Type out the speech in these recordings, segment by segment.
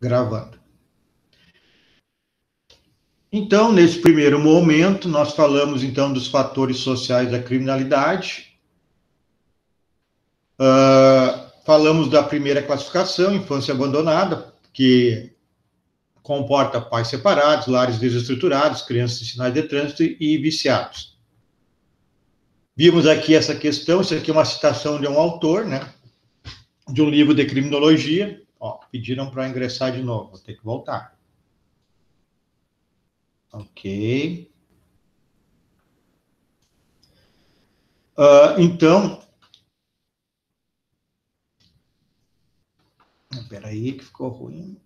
Gravando. Então, nesse primeiro momento, nós falamos, então, dos fatores sociais da criminalidade. Falamos da primeira classificação, infância abandonada, que comporta pais separados, lares desestruturados, crianças em sinais de trânsito e viciados. Vimos aqui essa questão, isso aqui é uma citação de um autor, né, de um livro de criminologia. Ó, pediram para ingressar de novo, vou ter que voltar. Ok. Então, espera aí que ficou ruim.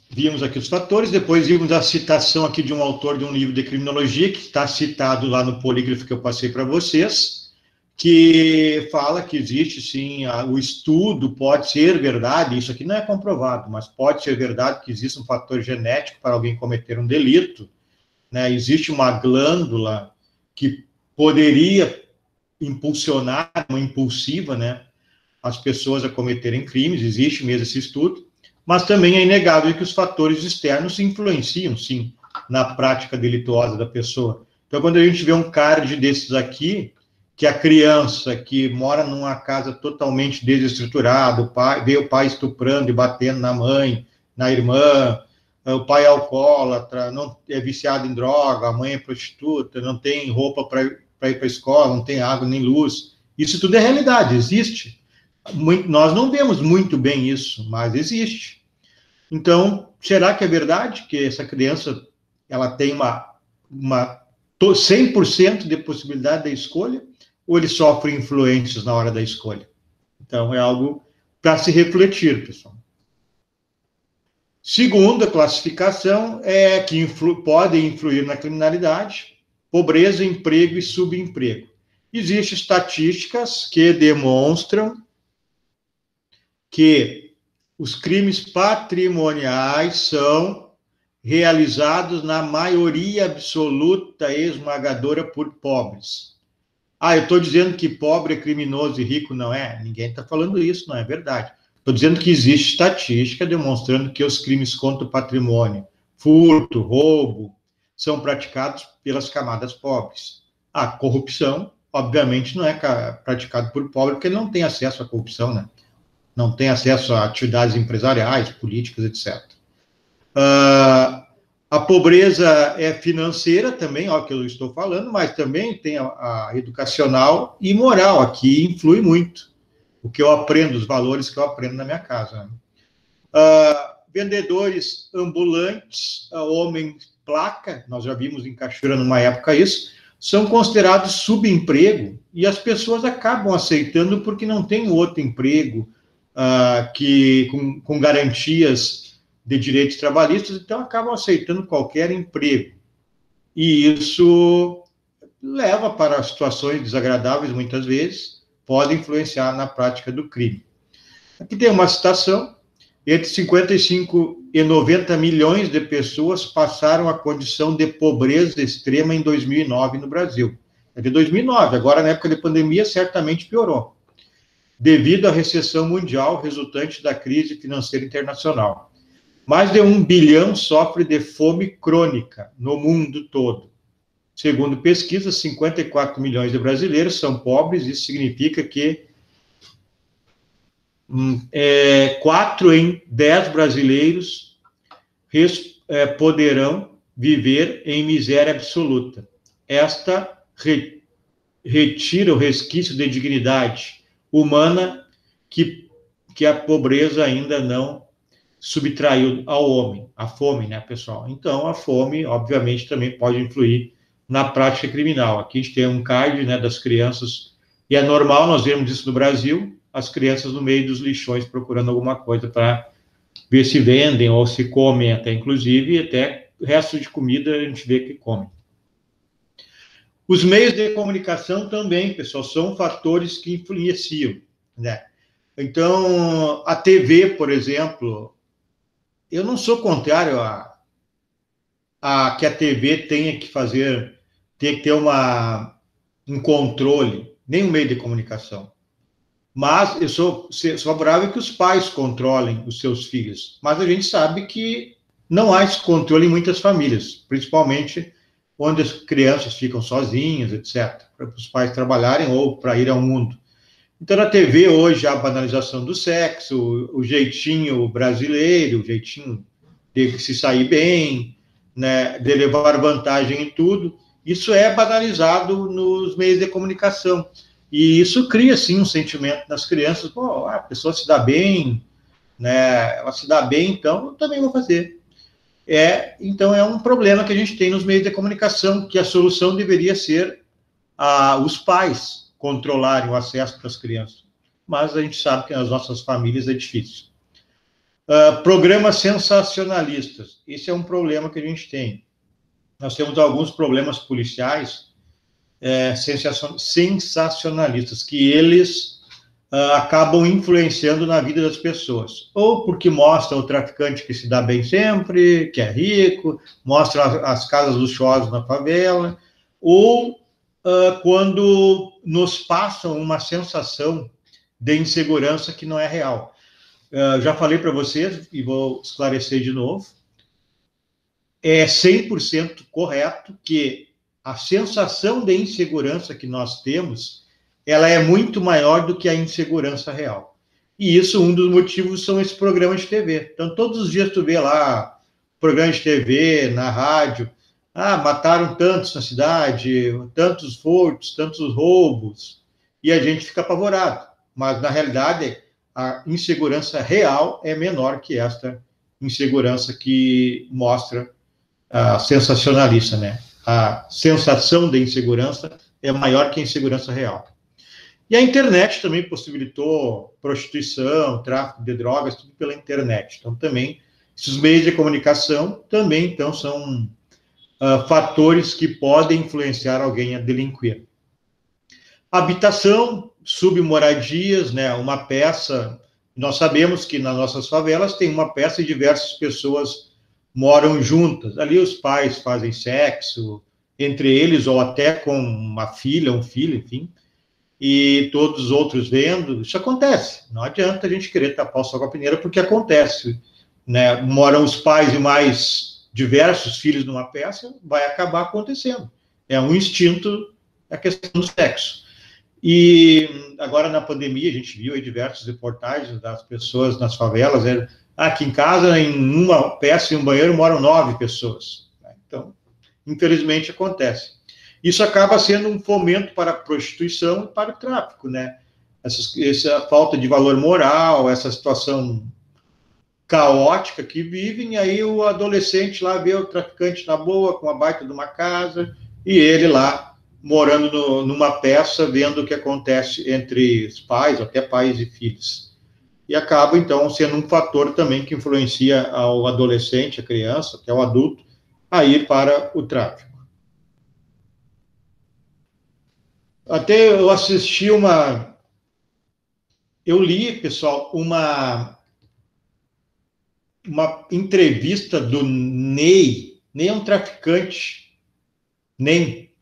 Vimos aqui os fatores, depois vimos a citação aqui de um autor de um livro de criminologia, que está citado lá no polígrafo que eu passei para vocês, que fala que existe, sim, o estudo pode ser verdade, isso aqui não é comprovado, mas pode ser verdade que existe um fator genético para alguém cometer um delito, né? Existe uma glândula que poderia impulsionar, uma impulsiva, né, as pessoas a cometerem crimes, existe mesmo esse estudo, mas também é inegável que os fatores externos influenciam, sim, na prática delituosa da pessoa. Então, quando a gente vê um card desses aqui, que a criança que mora numa casa totalmente desestruturada, vê o pai estuprando e batendo na mãe, na irmã, o pai é alcoólatra, não é viciado em droga, a mãe é prostituta, não tem roupa para ir para a escola, não tem água nem luz. Isso tudo é realidade, existe. Nós não vemos muito bem isso, mas existe. Então, será que é verdade que essa criança ela tem uma 100% de possibilidade da escolha, ou ele sofre influências na hora da escolha? Então, é algo para se refletir, pessoal. Segunda classificação é que podem influir na criminalidade: pobreza, emprego e subemprego. Existem estatísticas que demonstram que os crimes patrimoniais são realizados na maioria absoluta e esmagadora por pobres. Eu estou dizendo que pobre é criminoso e rico não é? Ninguém está falando isso, não é verdade. Estou dizendo que existe estatística demonstrando que os crimes contra o patrimônio, furto, roubo, são praticados pelas camadas pobres. A corrupção, obviamente, não é praticada por pobre, porque ele não tem acesso à corrupção, né? Não tem acesso a atividades empresariais, políticas, etc. A pobreza é financeira também, ó, que eu estou falando, mas também tem a educacional e moral, aqui influi muito o que eu aprendo, os valores que eu aprendo na minha casa. Vendedores ambulantes, homens placa, nós já vimos em Cachoeira numa época isso, são considerados subemprego e as pessoas acabam aceitando porque não tem outro emprego que com garantias de direitos trabalhistas, então acabam aceitando qualquer emprego. E isso leva para situações desagradáveis, muitas vezes, pode influenciar na prática do crime. Aqui tem uma citação: entre 55 e 90 milhões de pessoas passaram a condição de pobreza extrema em 2009 no Brasil. É de 2009, agora na época de pandemia certamente piorou, devido à recessão mundial resultante da crise financeira internacional. Mais de 1 bilhão sofre de fome crônica no mundo todo. Segundo pesquisas, 54 milhões de brasileiros são pobres, isso significa que 4 em 10 brasileiros poderão viver em miséria absoluta. Esta retira o resquício de dignidade humana que a pobreza ainda não subtraiu ao homem, a fome, né, pessoal? Então, a fome, obviamente, também pode influir na prática criminal. Aqui a gente tem um card, né, das crianças, e é normal, nós vemos isso no Brasil, as crianças no meio dos lixões procurando alguma coisa para ver se vendem ou se comem até, inclusive, e até resto de comida a gente vê que comem. Os meios de comunicação também, pessoal, são fatores que influenciam, né? Então, a TV, por exemplo, eu não sou contrário a que a TV tenha que fazer tem que ter um controle, nenhum meio de comunicação. Mas eu sou favorável que os pais controlem os seus filhos. Mas a gente sabe que não há esse controle em muitas famílias, principalmente onde as crianças ficam sozinhas, etc., para os pais trabalharem ou para ir ao mundo. Então, na TV, hoje, a banalização do sexo, o jeitinho brasileiro, o jeitinho de se sair bem, né, de levar vantagem em tudo, isso é banalizado nos meios de comunicação. E isso cria, sim, um sentimento nas crianças, pô, a pessoa se dá bem, né, ela se dá bem, então eu também vou fazer. Então, é um problema que a gente tem nos meios de comunicação, que a solução deveria ser os pais controlarem o acesso das crianças. Mas a gente sabe que nas nossas famílias é difícil. Programas sensacionalistas. Esse é um problema que a gente tem. Nós temos alguns problemas policiais sensacionalistas, que eles acabam influenciando na vida das pessoas. Ou porque mostram o traficante que se dá bem sempre, que é rico, mostram as casas luxuosas na favela, ou quando nos passam uma sensação de insegurança que não é real. Já falei para vocês, e vou esclarecer de novo, é 100% correto que a sensação de insegurança que nós temos, ela é muito maior do que a insegurança real. E isso, um dos motivos são esses programas de TV. Então, todos os dias tu vê lá, programas de TV, na rádio, mataram tantos na cidade, tantos furtos, tantos roubos, e a gente fica apavorado. Mas, na realidade, a insegurança real é menor que esta insegurança que mostra a sensacionalista, né? A sensação de insegurança é maior que a insegurança real. E a internet também possibilitou prostituição, tráfico de drogas, tudo pela internet. Então, também, esses meios de comunicação também, então, são fatores que podem influenciar alguém a delinquir. Habitação, submoradias, né? Uma peça, nós sabemos que nas nossas favelas tem uma peça e diversas pessoas moram juntas. Ali os pais fazem sexo entre eles, ou até com uma filha, um filho, enfim, e todos os outros vendo. Isso acontece. Não adianta a gente querer tapar o sol com a peneira, porque acontece, né? Moram os pais e mais diversos filhos numa peça, vai acabar acontecendo. É um instinto, a questão do sexo. E agora, na pandemia, a gente viu aí diversas reportagens das pessoas nas favelas, aqui em casa, em uma peça e um banheiro, moram 9 pessoas. Então, infelizmente, acontece. Isso acaba sendo um fomento para a prostituição e para o tráfico, né? Essa falta de valor moral, essa situação caótica que vivem, aí o adolescente lá vê o traficante na boa, com a baita de uma casa, e ele lá morando numa peça, vendo o que acontece entre os pais, até pais e filhos. E acaba, então, sendo um fator também que influencia ao adolescente, a criança, até o adulto, a ir para o tráfico. Até eu assisti eu li, pessoal, uma entrevista do Ney. Ney é um traficante, nem,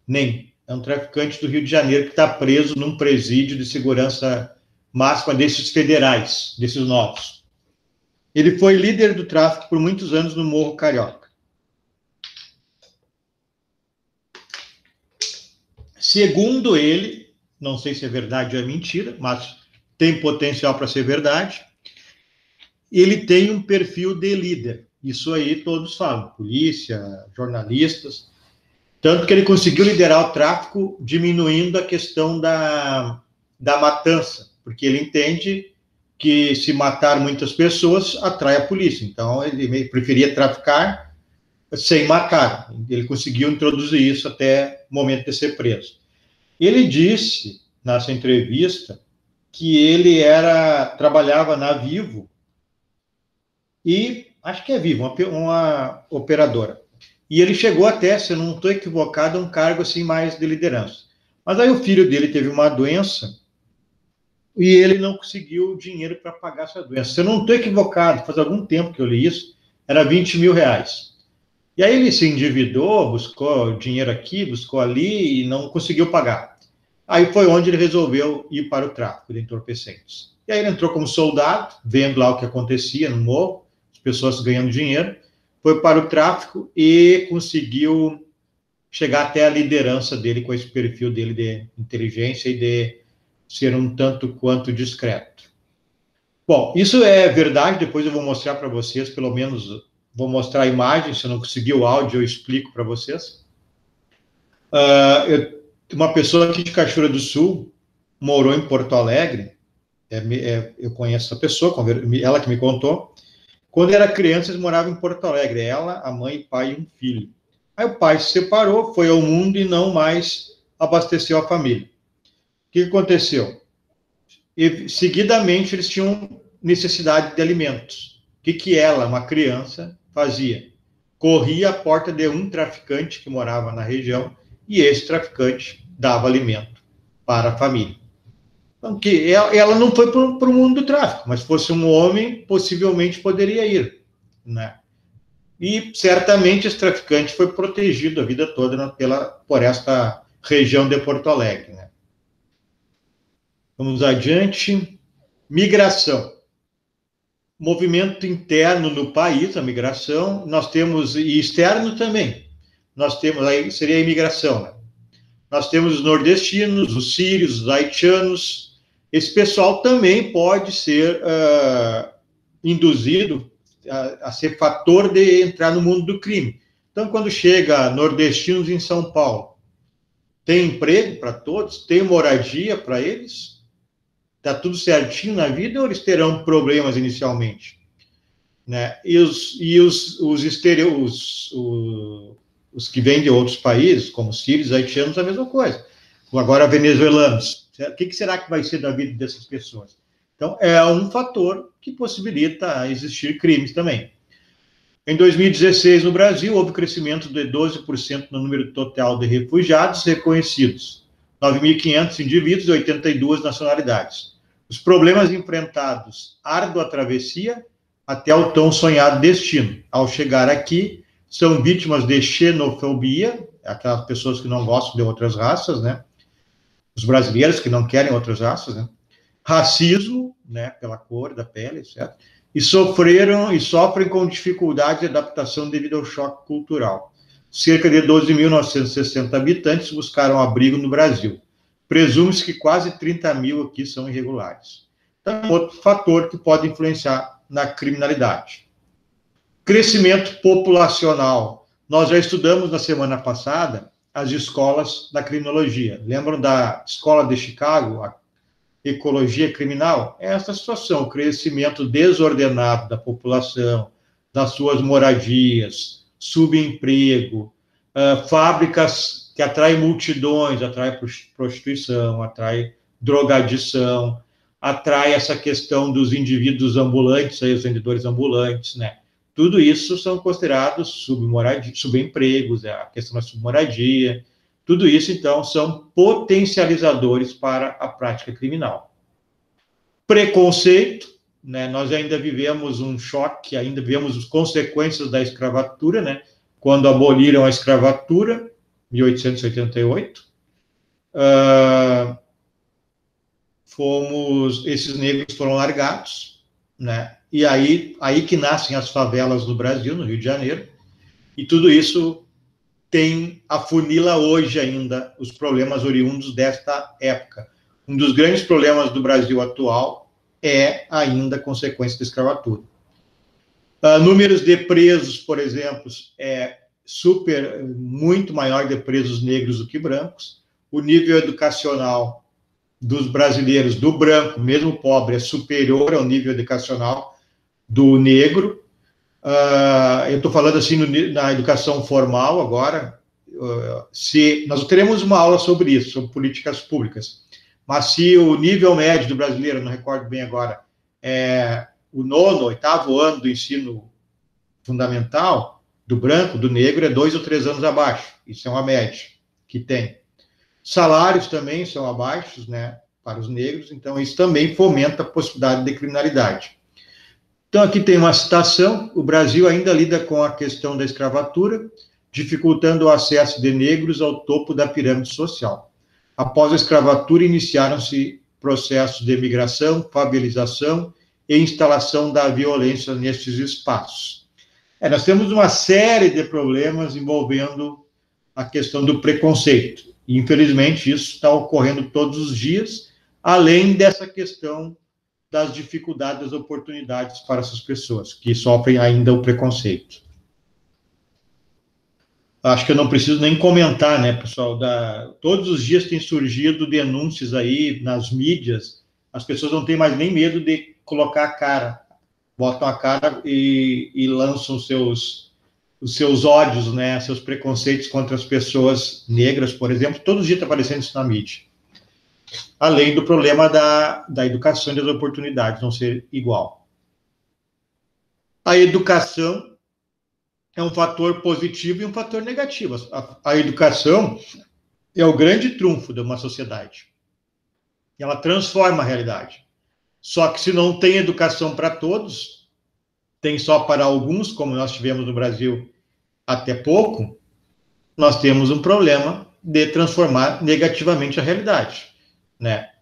é um traficante do Rio de Janeiro que está preso num presídio de segurança máxima desses federais, desses novos. Ele foi líder do tráfico por muitos anos no Morro Carioca. Segundo ele, não sei se é verdade ou é mentira, mas tem potencial para ser verdade, ele tem um perfil de líder. Isso aí todos falam, polícia, jornalistas. Tanto que ele conseguiu liderar o tráfico diminuindo a questão da matança, porque ele entende que se matar muitas pessoas atrai a polícia. Então, ele preferia traficar sem matar. Ele conseguiu introduzir isso até o momento de ser preso. Ele disse, nessa entrevista, que ele trabalhava na Vivo, e acho que é Vivo, uma operadora. E ele chegou até, se eu não estou equivocado, a um cargo assim mais de liderança. Mas aí o filho dele teve uma doença e ele não conseguiu dinheiro para pagar essa doença. Se eu não estou equivocado, faz algum tempo que eu li isso, era 20 mil reais. E aí ele se endividou, buscou dinheiro aqui, buscou ali e não conseguiu pagar. Aí foi onde ele resolveu ir para o tráfico de entorpecentes. E aí ele entrou como soldado, vendo lá o que acontecia no morro, as pessoas ganhando dinheiro, foi para o tráfico e conseguiu chegar até a liderança dele com esse perfil dele de inteligência e de ser um tanto quanto discreto. Bom, isso é verdade, depois eu vou mostrar para vocês, pelo menos vou mostrar a imagem, se eu não conseguir o áudio eu explico para vocês. Uma pessoa aqui de Cachoeira do Sul morou em Porto Alegre, eu conheço essa pessoa, ela que me contou. Quando era criança, eles moravam em Porto Alegre, ela, a mãe, o pai e um filho. Aí o pai se separou, foi ao mundo e não mais abasteceu a família. O que aconteceu? E, seguidamente, eles tinham necessidade de alimentos. O que ela, uma criança, fazia? Corria à porta de um traficante que morava na região e esse traficante dava alimento para a família. Então, que ela não foi para o mundo do tráfico, mas fosse um homem, possivelmente poderia ir, né? E certamente esse traficante foi protegido a vida toda por esta região de Porto Alegre, né? Vamos adiante. Migração. Movimento interno no país, a migração, nós temos, e externo também, nós temos, aí seria a imigração, né? Nós temos os nordestinos, os sírios, os haitianos, esse pessoal também pode ser induzido a ser fator de entrar no mundo do crime. Então, quando chega nordestinos em São Paulo, tem emprego para todos, tem moradia para eles, está tudo certinho na vida, ou eles terão problemas inicialmente? Né? E os que vêm de outros países, como sírios, haitianos, a mesma coisa. Agora, venezuelanos. O que será que vai ser da vida dessas pessoas? Então, é um fator que possibilita existir crimes também. Em 2016, no Brasil, houve crescimento de 12% no número total de refugiados reconhecidos. 9.500 indivíduos de 82 nacionalidades. Os problemas enfrentados, árdua travessia, até o tão sonhado destino. Ao chegar aqui, são vítimas de xenofobia, aquelas pessoas que não gostam de outras raças, né? Os brasileiros que não querem outras raças, né? Racismo, né? Pela cor da pele, certo? E sofrem com dificuldade de adaptação devido ao choque cultural. Cerca de 12.960 habitantes buscaram abrigo no Brasil. Presume-se que quase 30 mil aqui são irregulares. Então, outro fator que pode influenciar na criminalidade. Crescimento populacional. Nós já estudamos na semana passada as escolas da criminologia. Lembram da escola de Chicago, a ecologia criminal? É essa situação, o crescimento desordenado da população, das suas moradias, subemprego, fábricas que atraem multidões, atrai prostituição, atrai drogadição, atrai essa questão dos indivíduos ambulantes, aí, os vendedores ambulantes, né? Tudo isso são considerados subempregos, a questão da submoradia. Tudo isso, então, são potencializadores para a prática criminal. Preconceito, né? Nós ainda vivemos um choque, ainda vivemos as consequências da escravatura, né? Quando aboliram a escravatura, 1888, esses negros foram largados, né? E aí que nascem as favelas no Brasil, no Rio de Janeiro, e tudo isso afunila hoje ainda os problemas oriundos desta época. Um dos grandes problemas do Brasil atual é ainda a consequência da escravatura. Números de presos, por exemplo, muito maior de presos negros do que brancos. O nível educacional dos brasileiros, do branco, mesmo pobre, é superior ao nível educacional do negro. Eu estou falando assim na educação formal agora. Nós teremos uma aula sobre isso, sobre políticas públicas, mas se o nível médio do brasileiro, não recordo bem agora, é o 9º, 8º ano do ensino fundamental, do branco, do negro, é 2 ou 3 anos abaixo. Isso é uma média que tem. Salários também são abaixos, né, para os negros, então isso também fomenta a possibilidade de criminalidade. Então, aqui tem uma citação: o Brasil ainda lida com a questão da escravatura, dificultando o acesso de negros ao topo da pirâmide social. Após a escravatura, iniciaram-se processos de migração, favelização e instalação da violência nesses espaços. Nós temos uma série de problemas envolvendo a questão do preconceito. E, infelizmente, isso está ocorrendo todos os dias, além dessa questão das dificuldades, das oportunidades para essas pessoas que sofrem ainda o preconceito. Acho que eu não preciso nem comentar, né, pessoal? Todos os dias tem surgido denúncias aí nas mídias, as pessoas não têm mais nem medo de colocar a cara, botam a cara e lançam os seus ódios, né, seus preconceitos contra as pessoas negras, por exemplo. Todos os dias está aparecendo isso na mídia. Além do problema da educação e das oportunidades não ser igual. A educação é um fator positivo e um fator negativo. A educação é o grande trunfo de uma sociedade. Ela transforma a realidade. Só que se não tem educação para todos, tem só para alguns, como nós tivemos no Brasil até pouco, nós temos um problema de transformar negativamente a realidade, né?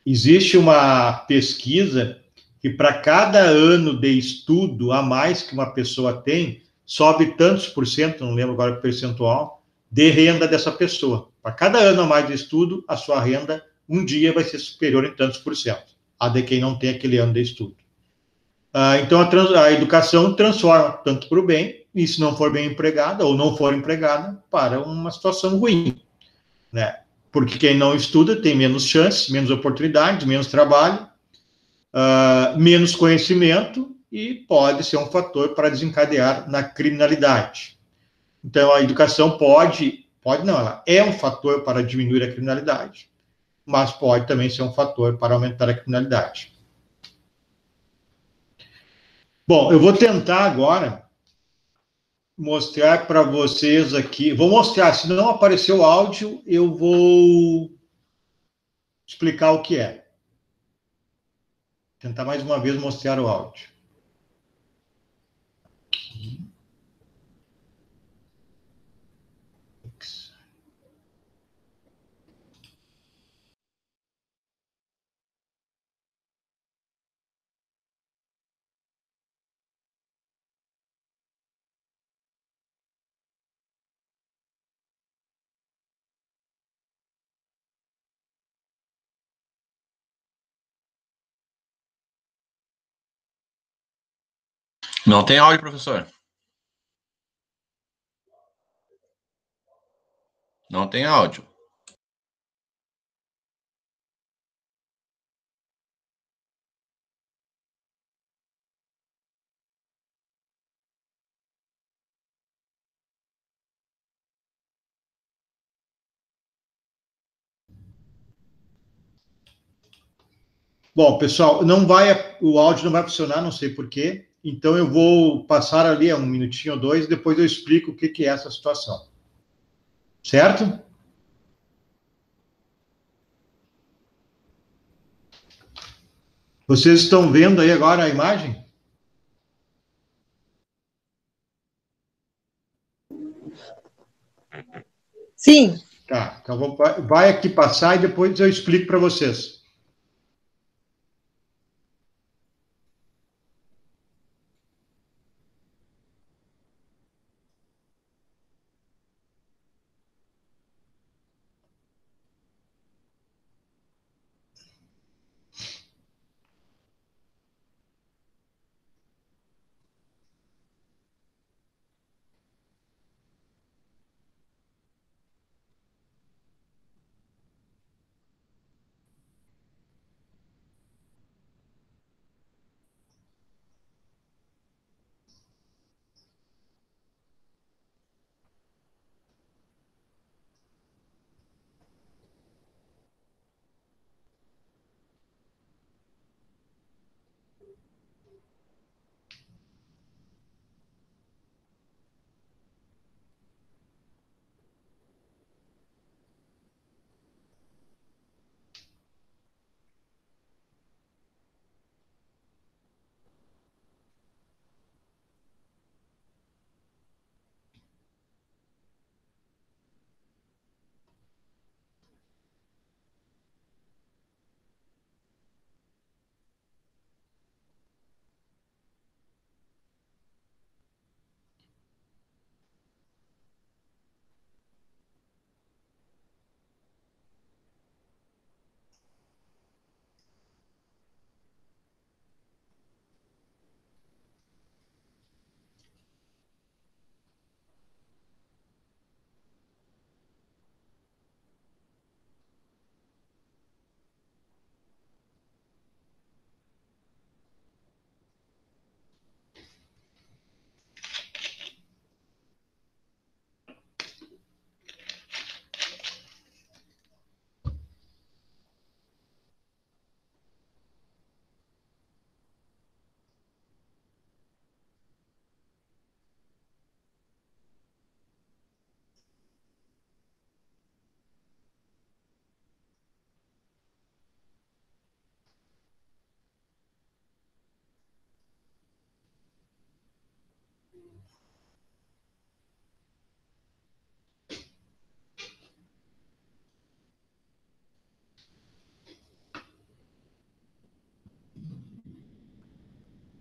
Existe uma pesquisa que para cada ano de estudo a mais que uma pessoa tem, sobe tantos por cento, não lembro agora o percentual, de renda dessa pessoa. Para cada ano a mais de estudo, a sua renda um dia vai ser superior em tantos por cento, a de quem não tem aquele ano de estudo. Então, a educação transforma tanto para o bem, e se não for bem empregada, ou não for empregada, para uma situação ruim, né? Porque quem não estuda tem menos chances, menos oportunidades, menos trabalho, menos conhecimento, e pode ser um fator para desencadear na criminalidade. Então, a educação não, ela é um fator para diminuir a criminalidade, mas pode também ser um fator para aumentar a criminalidade. Bom, eu vou tentar agora mostrar para vocês aqui. Vou mostrar, se não aparecer o áudio, eu vou explicar o que é. Tentar mais uma vez mostrar o áudio. Não tem áudio, professor. Não tem áudio. Bom, pessoal, o áudio não vai funcionar, não sei porquê. Então eu vou passar ali um minutinho ou dois, depois eu explico o que é essa situação. Certo? Vocês estão vendo aí agora a imagem? Sim. Tá, então vai aqui passar e depois eu explico para vocês.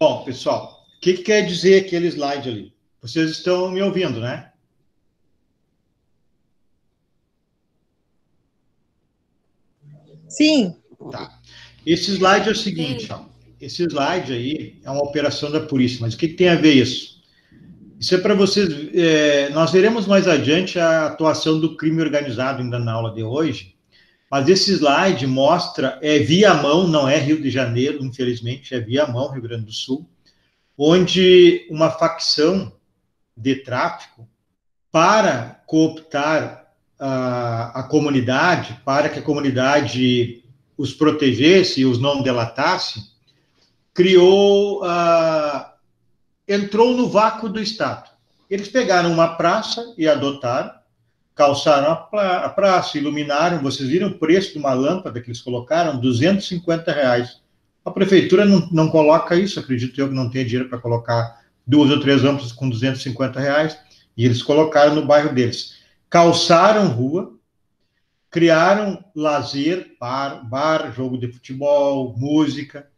Bom, pessoal, o que quer dizer aquele slide ali? Vocês estão me ouvindo, né? Sim. Tá. Esse slide é o seguinte, ó. Esse slide aí é uma operação da polícia, mas o que tem a ver isso? Isso é para vocês. Nós veremos mais adiante a atuação do crime organizado ainda na aula de hoje, mas esse slide mostra, Viamão, não é Rio de Janeiro, infelizmente, é Viamão, Rio Grande do Sul, onde uma facção de tráfico, para cooptar a comunidade, para que a comunidade os protegesse e os não delatasse, entrou no vácuo do Estado. Eles pegaram uma praça e adotaram, calçaram a praça, iluminaram, vocês viram o preço de uma lâmpada que eles colocaram? R$250. A prefeitura não coloca isso, acredito eu que não tem dinheiro para colocar 2 ou 3 lâmpadas com R$250, e eles colocaram no bairro deles. Calçaram rua, criaram lazer, bar, jogo de futebol, música,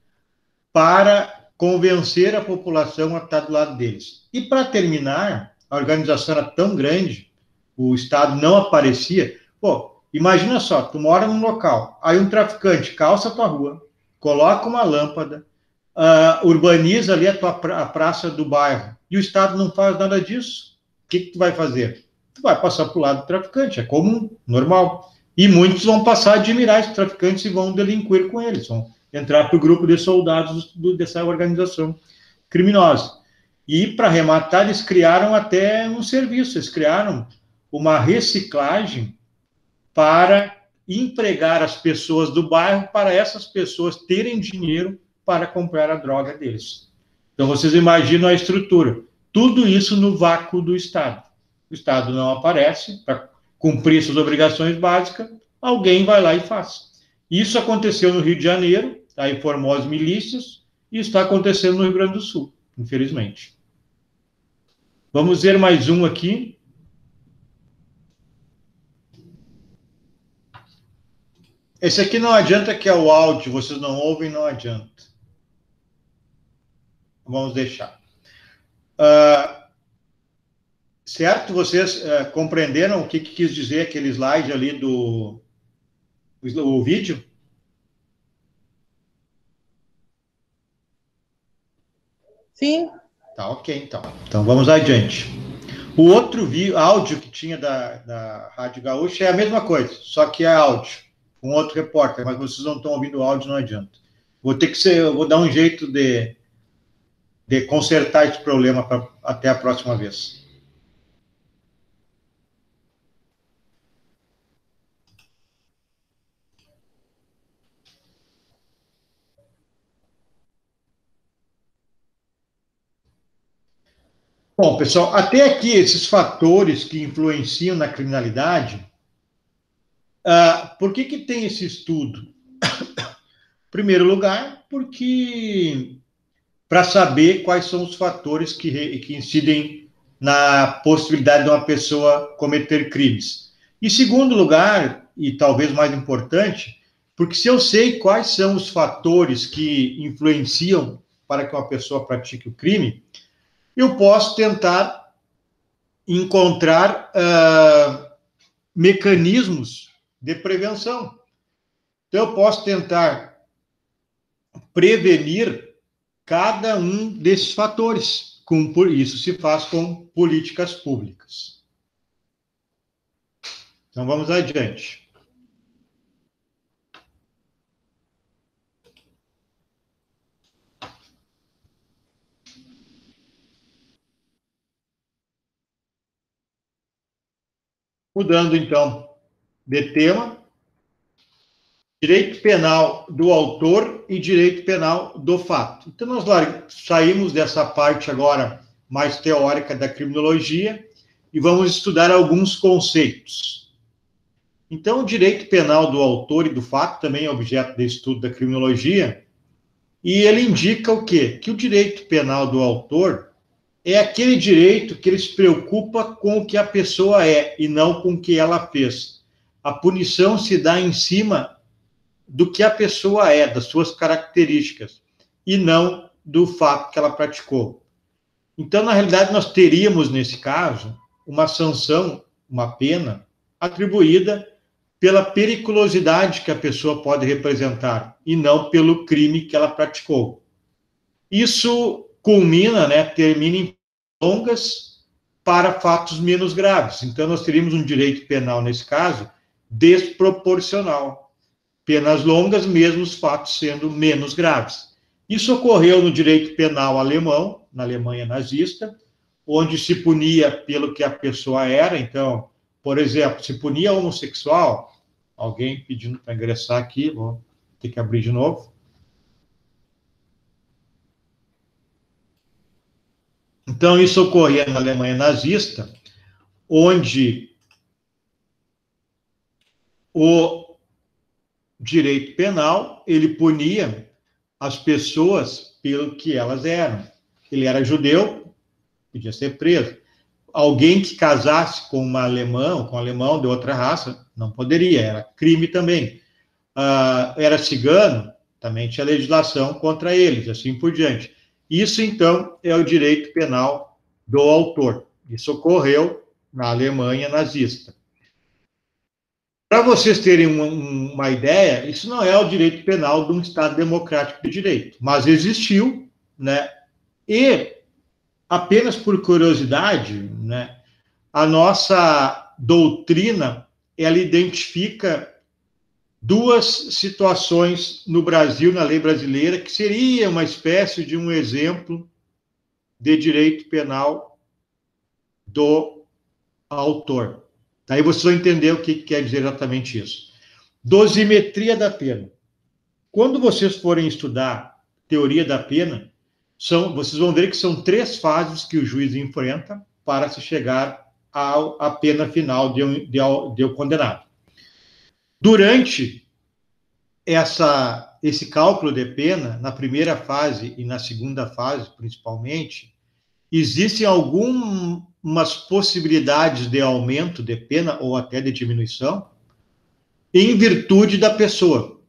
para convencer a população a estar do lado deles. E para terminar, a organização era tão grande, o Estado não aparecia. Pô, imagina só, tu mora num local, aí um traficante calça a tua rua, coloca uma lâmpada, urbaniza ali a praça do bairro, e o Estado não faz nada disso. O que tu vai fazer? Tu vai passar para o lado do traficante, é comum, normal. E muitos vão passar a admirar esses traficantes e vão delinquir com eles, vão entrar para o grupo de soldados dessa organização criminosa. E, para arrematar, eles criaram até um serviço, eles criaram uma reciclagem para empregar as pessoas do bairro, para essas pessoas terem dinheiro para comprar a droga deles. Então, vocês imaginam a estrutura. Tudo isso no vácuo do Estado. O Estado não aparece para cumprir suas obrigações básicas, alguém vai lá e faz. Isso aconteceu no Rio de Janeiro, aí formou as milícias, e está acontecendo no Rio Grande do Sul, infelizmente. Vamos ver mais um aqui. Esse aqui não adianta, que é o áudio, vocês não ouvem, não adianta. Vamos deixar. Certo? Vocês compreenderam o que quis dizer aquele slide ali do vídeo? Sim. Tá, ok, então. Então, vamos adiante. O outro áudio que tinha da Rádio Gaúcha é a mesma coisa, só que é áudio, com outro repórter, mas vocês não estão ouvindo o áudio, não adianta. Eu vou dar um jeito de consertar esse problema até a próxima vez. Bom, pessoal, até aqui esses fatores que influenciam na criminalidade, por que tem esse estudo? Em primeiro lugar, porque para saber quais são os fatores que incidem na possibilidade de uma pessoa cometer crimes. Em segundo lugar, e talvez mais importante, porque se eu sei quais são os fatores que influenciam para que uma pessoa pratique o crime, eu posso tentar encontrar mecanismos de prevenção. Então, eu posso tentar prevenir cada um desses fatores. Isso se faz com políticas públicas. Então, vamos adiante. Mudando, então, de tema, direito penal do autor e direito penal do fato. Então, nós saímos dessa parte agora mais teórica da criminologia e vamos estudar alguns conceitos. Então, o direito penal do autor e do fato também é objeto de estudo da criminologia, e ele indica o quê? Que o direito penal do autor é aquele direito que ele se preocupa com o que a pessoa é e não com o que ela fez. A punição se dá em cima do que a pessoa é, das suas características, e não do fato que ela praticou. Então, na realidade, nós teríamos, nesse caso, uma sanção, uma pena, atribuída pela periculosidade que a pessoa pode representar, e não pelo crime que ela praticou. Isso culmina, termina em longas para fatos menos graves. Então, nós teríamos um direito penal, nesse caso, desproporcional. Penas longas, mesmo os fatos sendo menos graves. Isso ocorreu no direito penal alemão, na Alemanha nazista, onde se punia pelo que a pessoa era. Então, por exemplo, se punia homossexual, alguém pedindo para ingressar aqui, vou ter que abrir de novo. Então, isso ocorria na Alemanha nazista, onde o direito penal, ele punia as pessoas pelo que elas eram. Ele era judeu, podia ser preso. Alguém que casasse com um alemão de outra raça, não poderia, era crime também. Era cigano, também tinha legislação contra eles, assim por diante. Isso, então, é o direito penal do autor. Isso ocorreu na Alemanha nazista. Para vocês terem uma ideia, isso não é o direito penal de um Estado democrático de direito, mas existiu, e apenas por curiosidade, a nossa doutrina, ela identifica duas situações no Brasil, na lei brasileira, que seria uma espécie de um exemplo de direito penal do autor. Aí vocês vão entender o que quer dizer exatamente isso. Dosimetria da pena. Quando vocês forem estudar teoria da pena, vocês vão ver que são 3 fases que o juiz enfrenta para se chegar à pena final de um condenado. Durante esse cálculo de pena, na primeira fase e na segunda fase, principalmente, existem algumas possibilidades de aumento de pena ou até de diminuição em virtude da pessoa,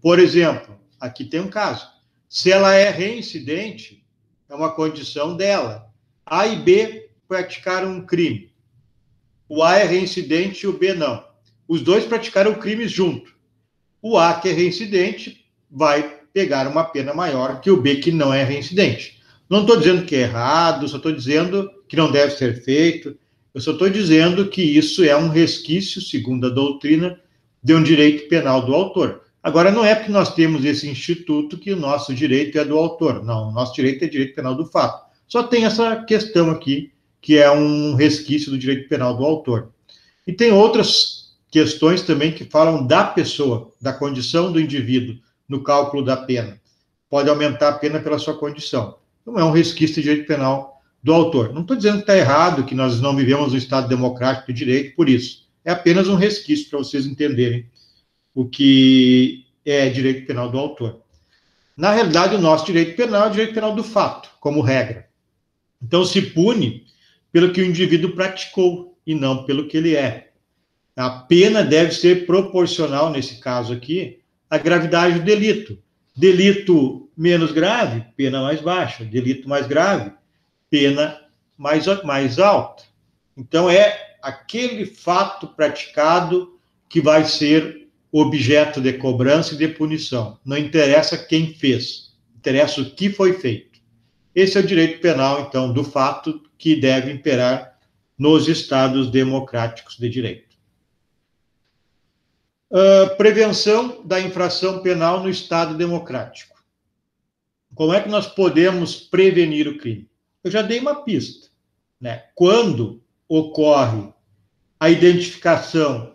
Por exemplo, aqui tem um caso. Se ela é reincidente, é uma condição dela. A e B praticaram um crime. O A é reincidente e o B não. Os dois praticaram crimes junto. O A, que é reincidente, vai pegar uma pena maior que o B, que não é reincidente. Não estou dizendo que é errado, só estou dizendo que não deve ser feito. Eu só estou dizendo que isso é um resquício, segundo a doutrina, de um direito penal do autor. Agora, não é porque nós temos esse instituto que o nosso direito é do autor. Não, o nosso direito é direito penal do fato. Só tem essa questão aqui, que é um resquício do direito penal do autor. E tem outras questões também que falam da pessoa, da condição do indivíduo no cálculo da pena. Pode aumentar a pena pela sua condição. Não é um resquício de direito penal do autor. Não estou dizendo que está errado, que nós não vivemos no Estado democrático de direito por isso. É apenas um resquício para vocês entenderem o que é direito penal do autor. Na realidade, o nosso direito penal é o direito penal do fato, como regra. Então, se pune pelo que o indivíduo praticou e não pelo que ele é. A pena deve ser proporcional, nesse caso aqui, à gravidade do delito. Delito menos grave, pena mais baixa. Delito mais grave, pena mais alta. Então, é aquele fato praticado que vai ser objeto de cobrança e de punição. Não interessa quem fez, interessa o que foi feito. Esse é o direito penal, então, do fato que deve imperar nos Estados democráticos de direito. Prevenção da infração penal no Estado democrático. Como é que nós podemos prevenir o crime? Eu já dei uma pista, Quando ocorre a identificação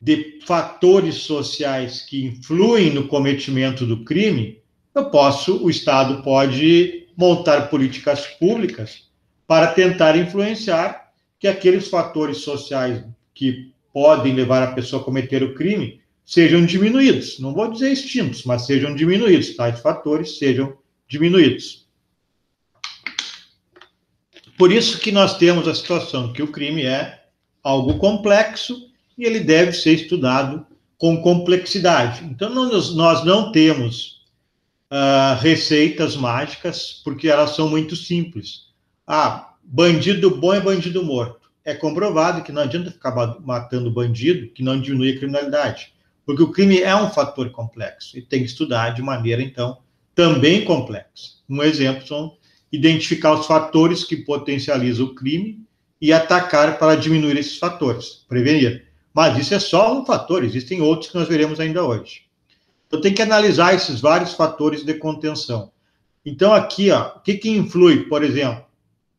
de fatores sociais que influem no cometimento do crime, o Estado pode montar políticas públicas para tentar influenciar que aqueles fatores sociais que podem levar a pessoa a cometer o crime sejam diminuídos. Não vou dizer extintos, mas sejam diminuídos, tais fatores sejam diminuídos. Por isso que nós temos a situação que o crime é algo complexo e ele deve ser estudado com complexidade. Então, nós não temos receitas mágicas, porque elas são muito simples. Bandido bom é bandido morto. É comprovado que não adianta ficar matando bandido, que não diminui a criminalidade, porque o crime é um fator complexo e tem que estudar de maneira, então, também complexa. Um exemplo são identificar os fatores que potencializam o crime e atacar para diminuir esses fatores, prevenir. Mas isso é só um fator, existem outros que nós veremos ainda hoje. Então, tem que analisar esses vários fatores de contenção. Então, aqui, o que influi, por exemplo,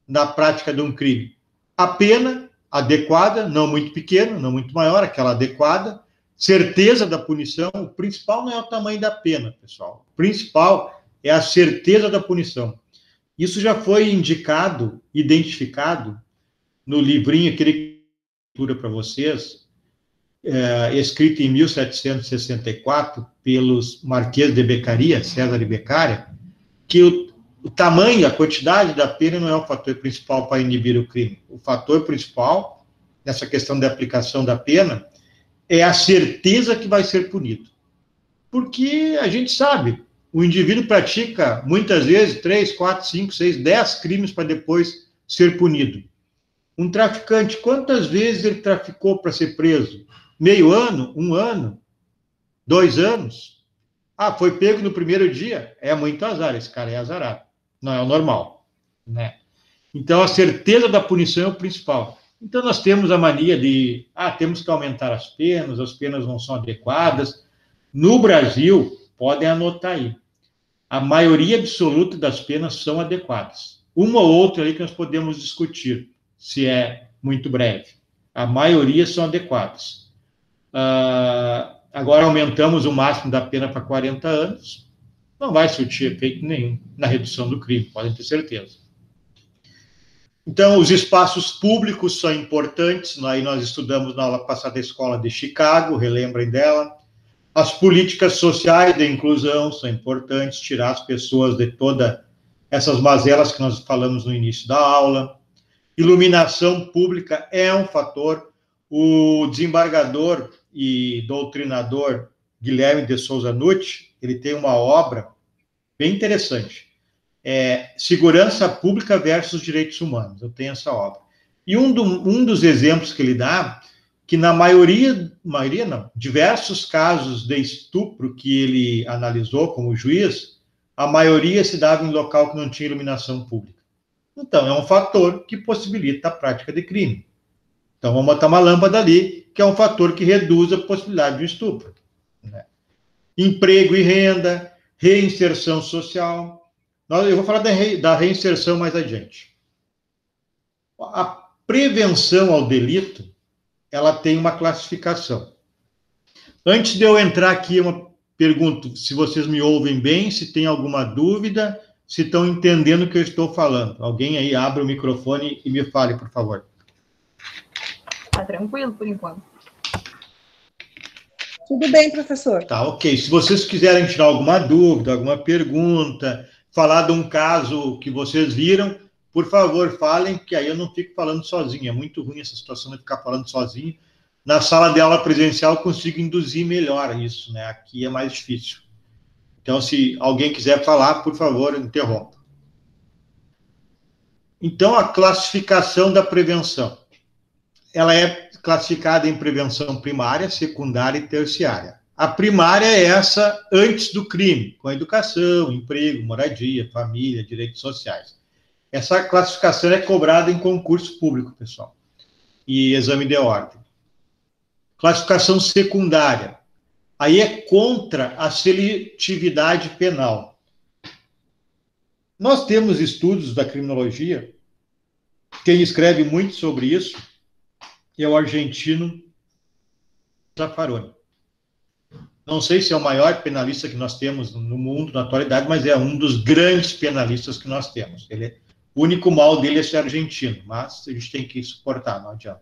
na prática de um crime? A pena adequada, não muito pequena, não muito maior, aquela adequada, certeza da punição. O principal não é o tamanho da pena, pessoal. O principal é a certeza da punição. Isso já foi indicado, identificado, no livrinho que ele leitura para vocês, escrito em 1764 pelos Marquês de Beccaria, César de Beccaria, que o tamanho, a quantidade da pena não é o fator principal para inibir o crime. O fator principal, nessa questão da aplicação da pena, é a certeza que vai ser punido. Porque a gente sabe, o indivíduo pratica, muitas vezes, 3, 4, 5, 6, 10 crimes para depois ser punido. Um traficante, quantas vezes ele traficou para ser preso? Meio ano? 1 ano? 2 anos? Foi pego no primeiro dia? É muito azar, esse cara é azarado. Não é o normal, né? Então, a certeza da punição é o principal. Então, nós temos a mania de, temos que aumentar as penas não são adequadas. No Brasil, podem anotar aí, a maioria absoluta das penas são adequadas. Uma ou outra ali que nós podemos discutir, se é muito breve. A maioria são adequadas. Agora aumentamos o máximo da pena para 40 anos, não vai surtir efeito nenhum na redução do crime, podem ter certeza. Então, os espaços públicos são importantes, aí nós estudamos na aula passada da Escola de Chicago, relembrem dela. As políticas sociais de inclusão são importantes, tirar as pessoas de todas essas mazelas que nós falamos no início da aula. Iluminação pública é um fator. O desembargador e doutrinador Guilherme de Souza Nutti, ele tem uma obra bem interessante, Segurança Pública versus Direitos Humanos. Eu tenho essa obra. E um dos exemplos que ele dá, que na diversos casos de estupro que ele analisou como juiz, a maioria se dava em local que não tinha iluminação pública. Então, é um fator que possibilita a prática de crime. Então, vamos botar uma lâmpada ali, que é um fator que reduz a possibilidade de estupro, né? Emprego e renda, reinserção social. Eu vou falar da reinserção mais adiante. A prevenção ao delito, ela tem uma classificação. Antes de eu entrar aqui, eu pergunto se vocês me ouvem bem, se tem alguma dúvida, se estão entendendo o que eu estou falando. Alguém aí abre o microfone e me fale, por favor. Tá tranquilo, por enquanto. Tudo bem, professor. Tá, ok. Se vocês quiserem tirar alguma dúvida, alguma pergunta, falar de um caso que vocês viram, por favor, falem, que aí eu não fico falando sozinho. É muito ruim essa situação de ficar falando sozinho. Na sala de aula presencial, eu consigo induzir melhor isso, né? Aqui é mais difícil. Então, se alguém quiser falar, por favor, interrompa. Então, a classificação da prevenção. Ela é classificada em prevenção primária, secundária e terciária. A primária é essa antes do crime, com a educação, emprego, moradia, família, direitos sociais. Essa classificação é cobrada em concurso público, pessoal, e exame de ordem. Classificação secundária. Aí é contra a seletividade penal. Nós temos estudos da criminologia, quem escreve muito sobre isso é o argentino Zaffaroni. Não sei se é o maior penalista que nós temos no mundo na atualidade, mas é um dos grandes penalistas que nós temos. O único mal dele é ser argentino, mas a gente tem que suportar, não adianta.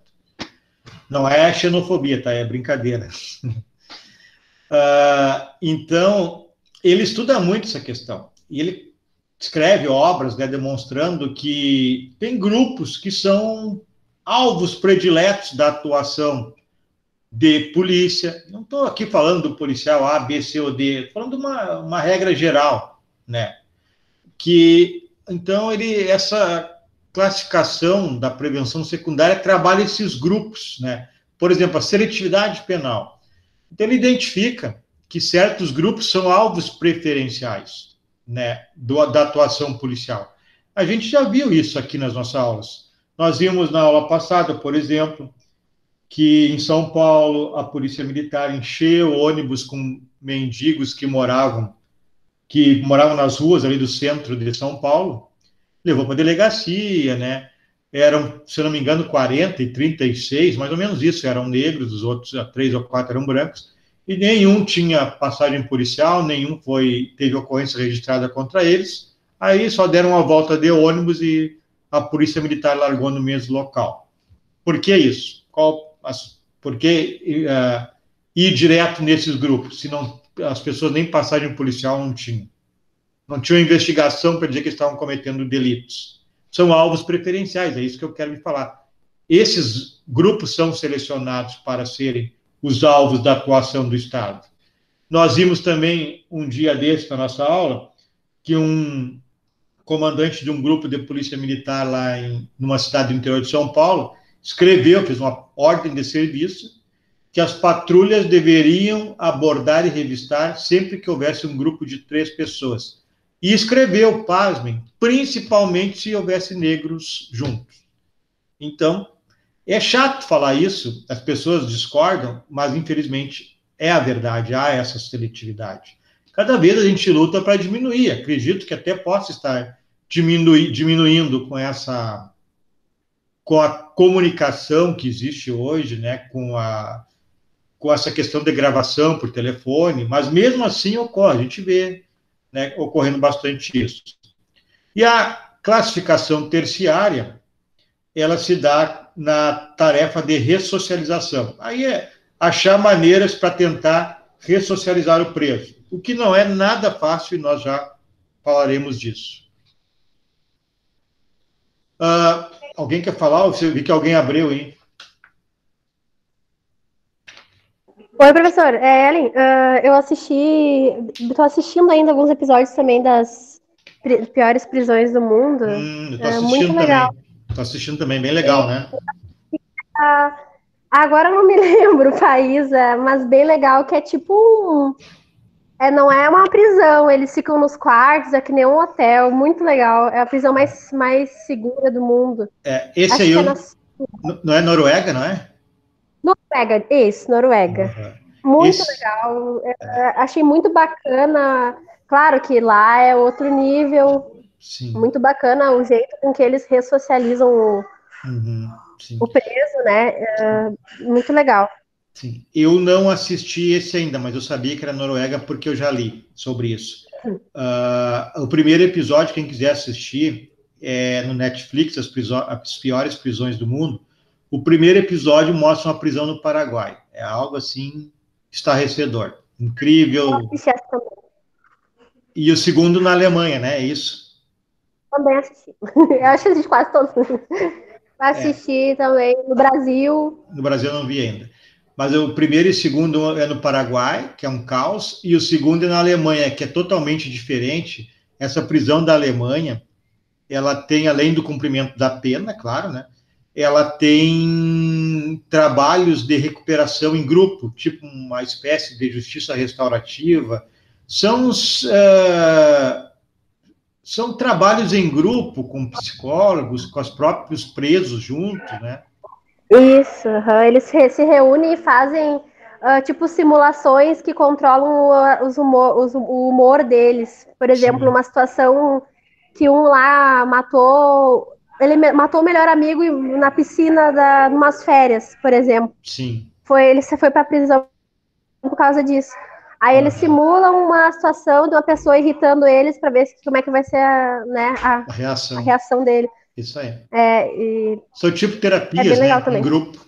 Não é xenofobia, tá? É brincadeira. Então, ele estuda muito essa questão. E ele escreve obras, né, demonstrando que tem grupos que são alvos prediletos da atuação de polícia. Não estou aqui falando do policial A, B, C ou D, estou falando de uma regra geral. né? Então, essa classificação da prevenção secundária trabalha esses grupos, né? Por exemplo, a seletividade penal. Então, ele identifica que certos grupos são alvos preferenciais, né, da atuação policial. A gente já viu isso aqui nas nossas aulas. Nós vimos na aula passada, por exemplo, que em São Paulo a Polícia Militar encheu ônibus com mendigos que moravam nas ruas ali do centro de São Paulo, levou para a delegacia, né? Eram, se eu não me engano, 40 e 36, mais ou menos isso, eram negros, os outros, 3 ou 4 eram brancos, e nenhum tinha passagem policial, nenhum teve ocorrência registrada contra eles, aí só deram uma volta de ônibus e a Polícia Militar largou no mesmo local. Por que isso? Por que ir direto nesses grupos, se não, as pessoas nem passagem policial não tinham? Não tinha investigação para dizer que estavam cometendo delitos. São alvos preferenciais, é isso que eu quero me falar. Esses grupos são selecionados para serem os alvos da atuação do Estado. Nós vimos também, um dia desse, na nossa aula, que um comandante de um grupo de polícia militar lá numa cidade do interior de São Paulo fez uma ordem de serviço que as patrulhas deveriam abordar e revistar sempre que houvesse um grupo de 3 pessoas. E escreveu, pasmem, principalmente se houvesse negros juntos. Então, é chato falar isso, as pessoas discordam, mas infelizmente é a verdade, há essa seletividade. Cada vez a gente luta para diminuir, acredito que até possa estar diminuindo com a comunicação que existe hoje, né, com essa questão de gravação por telefone, mas mesmo assim ocorre, a gente vê, né, ocorrendo bastante isso. E a classificação terciária, ela se dá na tarefa de ressocialização. Aí é achar maneiras para tentar ressocializar o preso, o que não é nada fácil e nós já falaremos disso. Alguém quer falar? Eu vi que alguém abriu, hein? Oi, professor. Ellen, estou assistindo ainda alguns episódios também das piores prisões do mundo. Eu tô assistindo muito legal. Também. Tô assistindo também, bem legal, né? Agora eu não me lembro o país, mas bem legal, que é tipo não é uma prisão, eles ficam nos quartos, é que nem um hotel, muito legal. É a prisão mais segura do mundo. Esse aí não é Noruega, não é? Noruega, Noruega. Uhum. Muito legal. Achei muito bacana. Claro que lá é outro nível. Sim. Muito bacana o jeito com que eles ressocializam o preso, né? Muito legal. Sim. Eu não assisti esse ainda, mas eu sabia que era Noruega porque eu já li sobre isso. O primeiro episódio, quem quiser assistir, é no Netflix, as piores prisões do mundo. O primeiro episódio mostra uma prisão no Paraguai. É algo assim estarrecedor, incrível. E o segundo na Alemanha, né? É isso? Também assisti. Eu acho que assisti quase todos. Assisti também no Brasil. No Brasil eu não vi ainda. Mas o primeiro e segundo é no Paraguai, que é um caos, e o segundo é na Alemanha, que é totalmente diferente. Essa prisão da Alemanha, ela tem, além do cumprimento da pena, claro, né? Ela tem trabalhos de recuperação em grupo, tipo uma espécie de justiça restaurativa. São trabalhos em grupo, com psicólogos, com os próprios presos juntos, né? Isso, eles se reúnem e fazem, tipo, simulações que controlam o humor deles. Por exemplo, numa situação que um lá ele matou o melhor amigo na piscina numas férias, por exemplo. Sim. Ele foi para a prisão por causa disso. Aí eles simulam uma situação de uma pessoa irritando eles para ver como é que vai ser a reação dele. Isso aí. E são tipo terapias, né, em grupo.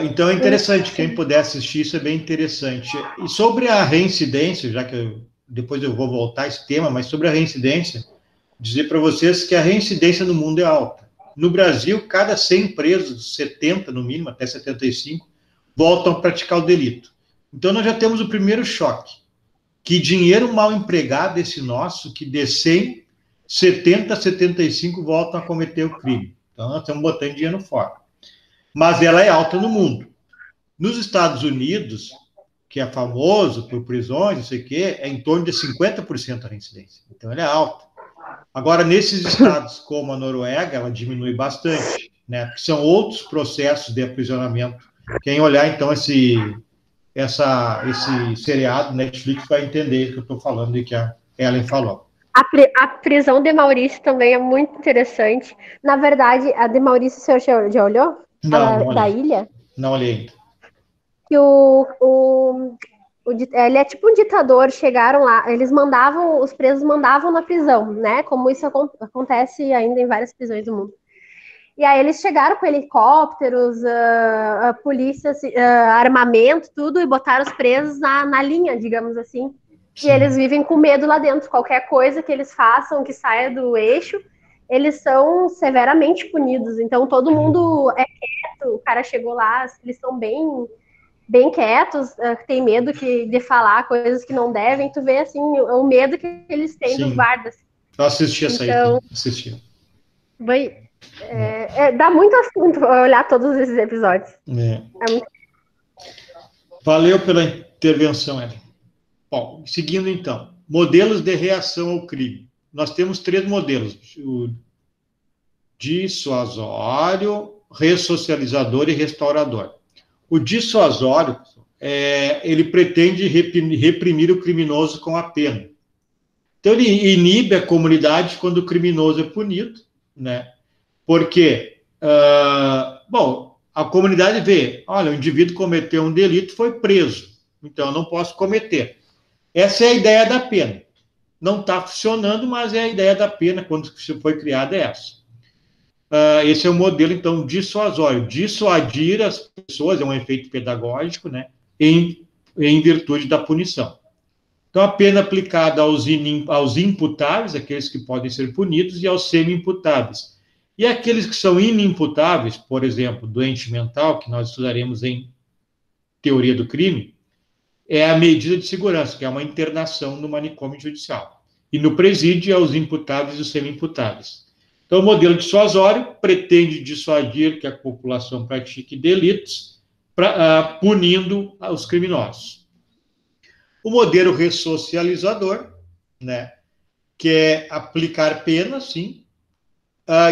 Então é interessante, quem puder assistir isso é bem interessante. E sobre a reincidência, já que depois eu vou voltar a esse tema, mas sobre a reincidência, dizer para vocês que a reincidência no mundo é alta. No Brasil, cada 100 presos, 70 no mínimo, até 75, voltam a praticar o delito. Então nós já temos o primeiro choque, que dinheiro mal empregado esse nosso, que de 100, 70, 75 voltam a cometer o crime. Então, nós estamos botando dinheiro fora. Mas ela é alta no mundo. Nos Estados Unidos, que é famoso por prisões, não sei o quê, é em torno de 50% a reincidência. Então, ela é alta. Agora, nesses estados como a Noruega, ela diminui bastante, né? Porque são outros processos de aprisionamento. Quem olhar, então, esse seriado Netflix vai entender o que eu estou falando e que a Ellen falou. A prisão de Maurício também é muito interessante. Na verdade, a de Maurício, o senhor já olhou? Não Da olhei. ilha? Não olhei ainda. Que ele é tipo um ditador, chegaram lá, os presos mandavam na prisão, né? Como isso acontece ainda em várias prisões do mundo. E aí eles chegaram com helicópteros, polícia, armamento, tudo, e botaram os presos na linha, digamos assim. Sim. E eles vivem com medo lá dentro. Qualquer coisa que eles façam que saia do eixo, eles são severamente punidos. Então todo mundo é quieto, o cara chegou lá, eles são bem quietos, tem medo de falar coisas que não devem. Tu vê, assim, o medo que eles têm dos guardas. Eu assisti essa aí, assisti. Dá muito assunto olhar todos esses episódios. Muito... Valeu pela intervenção, Ellen. Bom, seguindo então, modelos de reação ao crime. Nós temos 3 modelos: o dissuasório, ressocializador e restaurador. O dissuasório, ele pretende reprimir o criminoso com a pena. Então, ele inibe a comunidade quando o criminoso é punido, né? Porque, a comunidade vê, olha, o indivíduo cometeu um delito, foi preso, então eu não posso cometer. Essa é a ideia da pena. Não está funcionando, mas é a ideia da pena, quando foi criada, é essa. Esse é o modelo, então, dissuasório. Dissuadir as pessoas, é um efeito pedagógico, né, em virtude da punição. Então, a pena aplicada aos imputáveis, aqueles que podem ser punidos, e aos semi-imputáveis. E aqueles que são inimputáveis, por exemplo, doente mental, que nós estudaremos em teoria do crime, é a medida de segurança, que é uma internação no manicômio judicial. E no presídio, é os imputáveis e os semi-imputáveis. Então, o modelo dissuasório pretende dissuadir que a população pratique delitos, punindo os criminosos. O modelo ressocializador, né, que é aplicar pena, sim,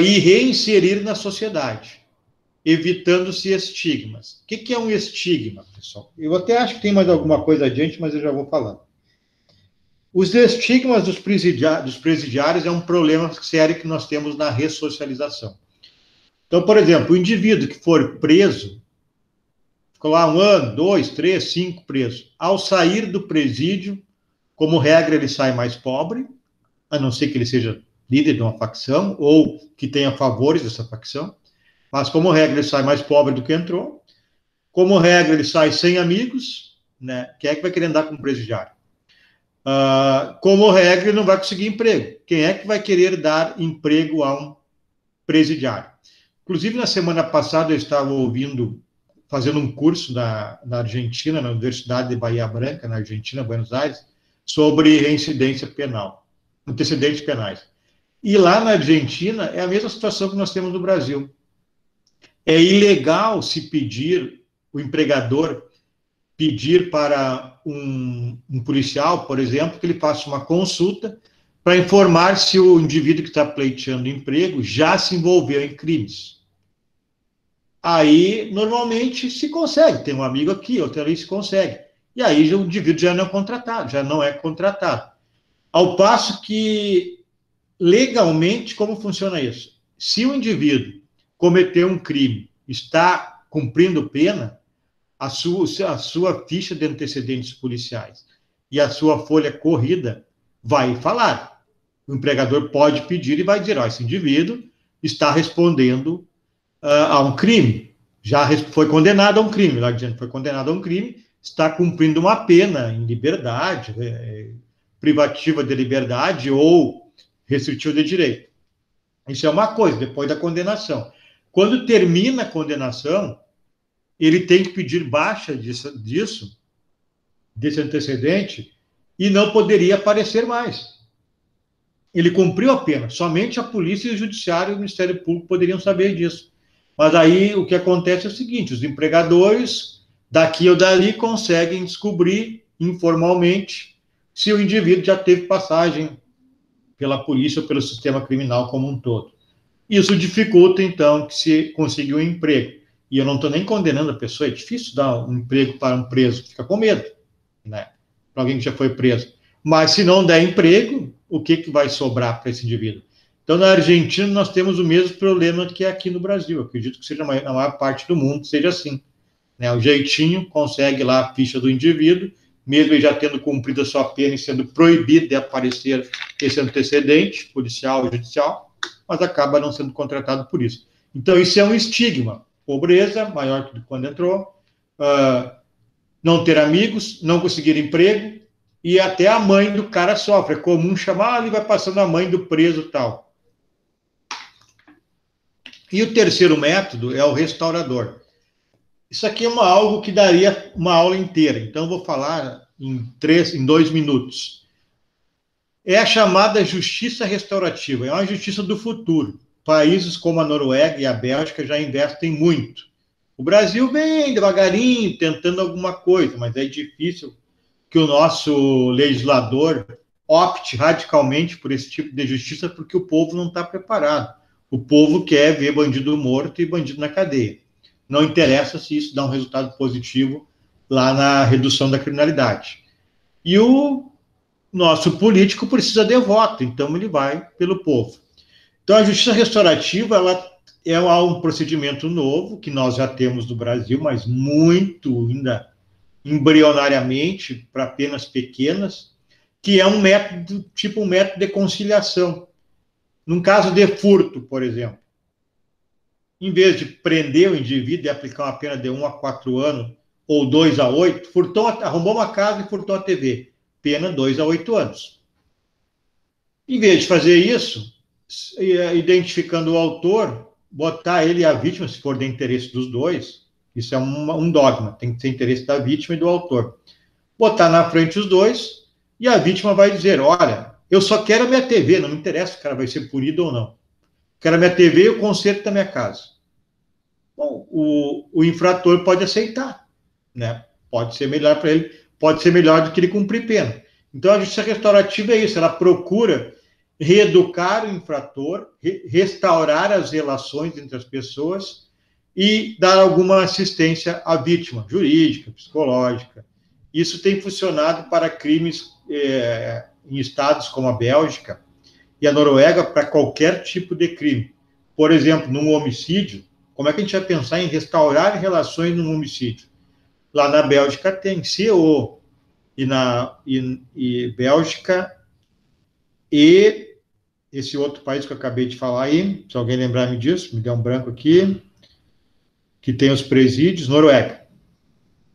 e reinserir na sociedade, evitando-se estigmas. O que é um estigma, pessoal? Eu até acho que tem mais alguma coisa adiante, mas eu já vou falando. Os estigmas dos presidiários é um problema sério que nós temos na ressocialização. Então, por exemplo, o indivíduo que for preso, ficou lá 1 ano, 2, 3, 5 preso, ao sair do presídio, como regra, ele sai mais pobre, a não ser que ele seja líder de uma facção ou que tenha favores dessa facção, mas como regra, ele sai mais pobre do que entrou. Como regra, ele sai sem amigos, né? Quem é que vai querer andar com um presidiário? Como regra, ele não vai conseguir emprego. Quem é que vai querer dar emprego a um presidiário? Inclusive, na semana passada, eu estava fazendo um curso na Argentina, na Universidade de Bahia Blanca, na Argentina, Buenos Aires, sobre reincidência penal, antecedentes penais. E lá na Argentina, é a mesma situação que nós temos no Brasil. É ilegal se pedir, o empregador pedir para um policial, por exemplo, que ele faça uma consulta para informar se o indivíduo que está pleiteando emprego já se envolveu em crimes. Aí, normalmente, se consegue. Tem um amigo aqui, outro ali, se consegue. E aí, o indivíduo já não é contratado. Ao passo que, legalmente, como funciona isso? Se o indivíduo cometeu um crime, está cumprindo pena, a sua ficha de antecedentes policiais e a sua folha corrida vai falar. O empregador pode pedir e vai dizer, esse indivíduo está respondendo a um crime, já foi condenado a um crime, lá dizendo, foi condenado a um crime, está cumprindo uma pena em liberdade, privativa de liberdade ou restritiva de direito. Isso é uma coisa, depois da condenação. Quando termina a condenação, ele tem que pedir baixa desse antecedente e não poderia aparecer mais. Ele cumpriu a pena, somente a polícia e o judiciário e o Ministério Público poderiam saber disso. Mas aí o que acontece é o seguinte, os empregadores, daqui ou dali, conseguem descobrir informalmente se o indivíduo já teve passagem pela polícia ou pelo sistema criminal como um todo. Isso dificulta, então, que se consiga um emprego. E eu não estou nem condenando a pessoa, é difícil dar um emprego para um preso, fica com medo, né? Para alguém que já foi preso. Mas se não der emprego, o que vai sobrar para esse indivíduo? Então, na Argentina, nós temos o mesmo problema que aqui no Brasil. Eu acredito que seja na maior parte do mundo, seja assim. Né? O jeitinho consegue lá a ficha do indivíduo, mesmo ele já tendo cumprido a sua pena e sendo proibido de aparecer esse antecedente policial e judicial, mas acaba não sendo contratado por isso. Então, isso é um estigma. Pobreza, maior do que quando entrou, não ter amigos, não conseguir emprego, e até a mãe do cara sofre. É comum chamar, ele vai passando a mãe do preso e tal. E o terceiro método é o restaurador. Isso aqui é algo que daria uma aula inteira, então eu vou falar em 2 minutos. É a chamada justiça restaurativa, é uma justiça do futuro. Países como a Noruega e a Bélgica já investem muito. O Brasil vem devagarinho, tentando alguma coisa, mas é difícil que o nosso legislador opte radicalmente por esse tipo de justiça, porque o povo não está preparado. O povo quer ver bandido morto e bandido na cadeia. Não interessa se isso dá um resultado positivo lá na redução da criminalidade. E o nosso político precisa de voto, então ele vai pelo povo. Então, a justiça restaurativa, ela é um procedimento novo, que nós já temos no Brasil, mas muito ainda embrionariamente, para penas pequenas, que é um método, tipo um método de conciliação. Num caso de furto, por exemplo, em vez de prender o indivíduo e aplicar uma pena de 1 a 4 anos, ou 2 a 8, arrombou uma casa e furtou a TV, pena 2 a 8 anos. Em vez de fazer isso, identificando o autor, botar ele e a vítima, se for de interesse dos dois, isso é um dogma, tem que ser interesse da vítima e do autor. Botar na frente os dois, e a vítima vai dizer, olha, eu só quero a minha TV, não me interessa se o cara vai ser punido ou não. Quero a minha TV e o conserto da minha casa. Bom, o infrator pode aceitar, né? Pode ser melhor para ele, pode ser melhor do que ele cumprir pena. Então, a justiça restaurativa é isso, ela procura reeducar o infrator, restaurar as relações entre as pessoas e dar alguma assistência à vítima, jurídica, psicológica. Isso tem funcionado para crimes em estados como a Bélgica e a Noruega para qualquer tipo de crime. Por exemplo, num homicídio, como é que a gente vai pensar em restaurar relações num homicídio? Lá na Bélgica tem CO, e Bélgica e esse outro país que eu acabei de falar aí, se alguém lembrar-me disso, me deu um branco aqui, que tem os presídios, Noruega.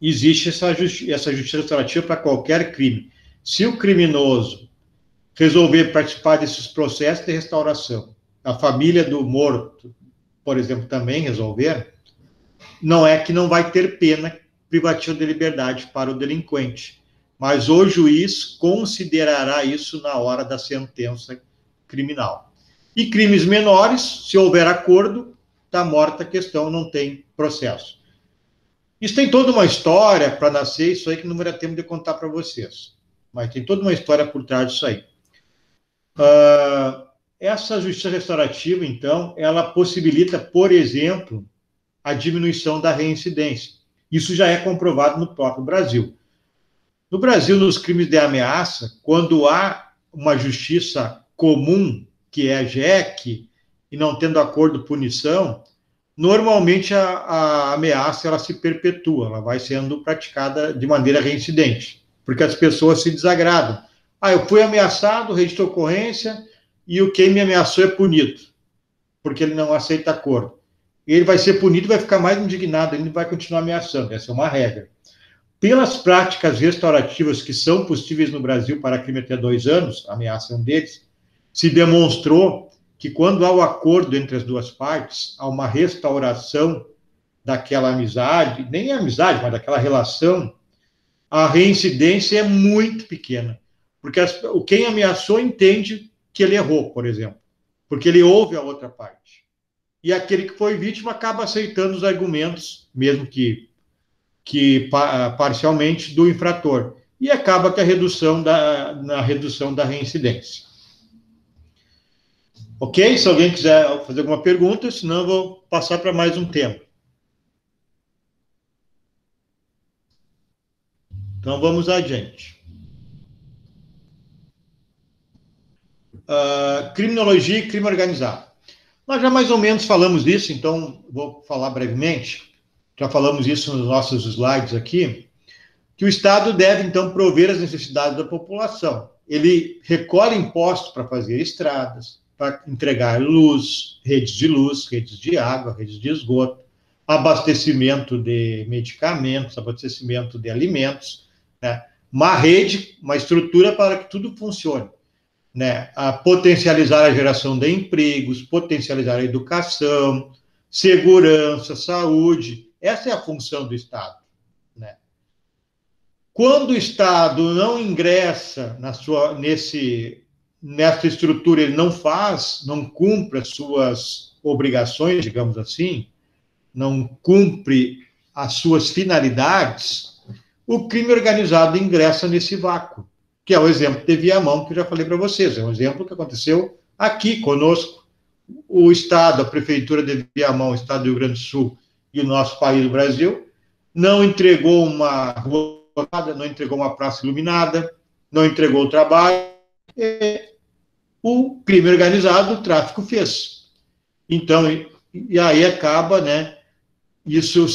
Existe essa justiça restaurativa para qualquer crime. Se o criminoso resolver participar desses processos de restauração, a família do morto, por exemplo, também resolver, não é que não vai ter pena privativa de liberdade para o delinquente, mas o juiz considerará isso na hora da sentença criminal. E crimes menores, se houver acordo, está morta a questão, não tem processo. Isso tem toda uma história para nascer, isso aí que não vai dar tempo de contar para vocês, mas tem toda uma história por trás disso aí. Essa justiça restaurativa, então, ela possibilita, por exemplo, a diminuição da reincidência. Isso já é comprovado no próprio Brasil. No Brasil, nos crimes de ameaça, quando há uma justiça comum, que é a JEC, e não tendo acordo punição, normalmente a ameaça ela se perpetua, ela vai sendo praticada de maneira reincidente, porque as pessoas se desagradam. Eu fui ameaçado, registrei ocorrência, e quem me ameaçou é punido, porque ele não aceita acordo. Ele vai ser punido e vai ficar mais indignado, ele vai continuar ameaçando, essa é uma regra. Pelas práticas restaurativas que são possíveis no Brasil para crime até 2 anos, a ameaça é um deles, se demonstrou que quando há o acordo entre as duas partes, há uma restauração daquela amizade, nem a amizade, mas daquela relação, a reincidência é muito pequena. Porque quem ameaçou entende que ele errou, por exemplo, porque ele ouve a outra parte. E aquele que foi vítima acaba aceitando os argumentos, mesmo que parcialmente, do infrator. E acaba que na redução da reincidência. Ok? Se alguém quiser fazer alguma pergunta, senão eu vou passar para mais um tema. Então, vamos adiante. Criminologia e crime organizado. Nós já mais ou menos falamos disso, então vou falar brevemente. Já falamos isso nos nossos slides aqui, que o Estado deve, então, prover as necessidades da população. Ele recolhe impostos para fazer estradas, para entregar luz, redes de água, redes de esgoto, abastecimento de medicamentos, abastecimento de alimentos, né? Uma rede, uma estrutura para que tudo funcione, né? A potencializar a geração de empregos, potencializar a educação, segurança, saúde. Essa é a função do Estado, né? Quando o Estado não ingressa nessa estrutura, ele não cumpre as suas obrigações, digamos assim, não cumpre as suas finalidades, o crime organizado ingressa nesse vácuo, que é o exemplo de Viamão, que eu já falei para vocês, é um exemplo que aconteceu aqui conosco. O Estado, a Prefeitura de Viamão, o Estado do Rio Grande do Sul e o nosso país, o Brasil, não entregou uma rua, não entregou uma praça iluminada, não entregou o trabalho, o crime organizado, o tráfico fez. Então, e aí acaba, né, isso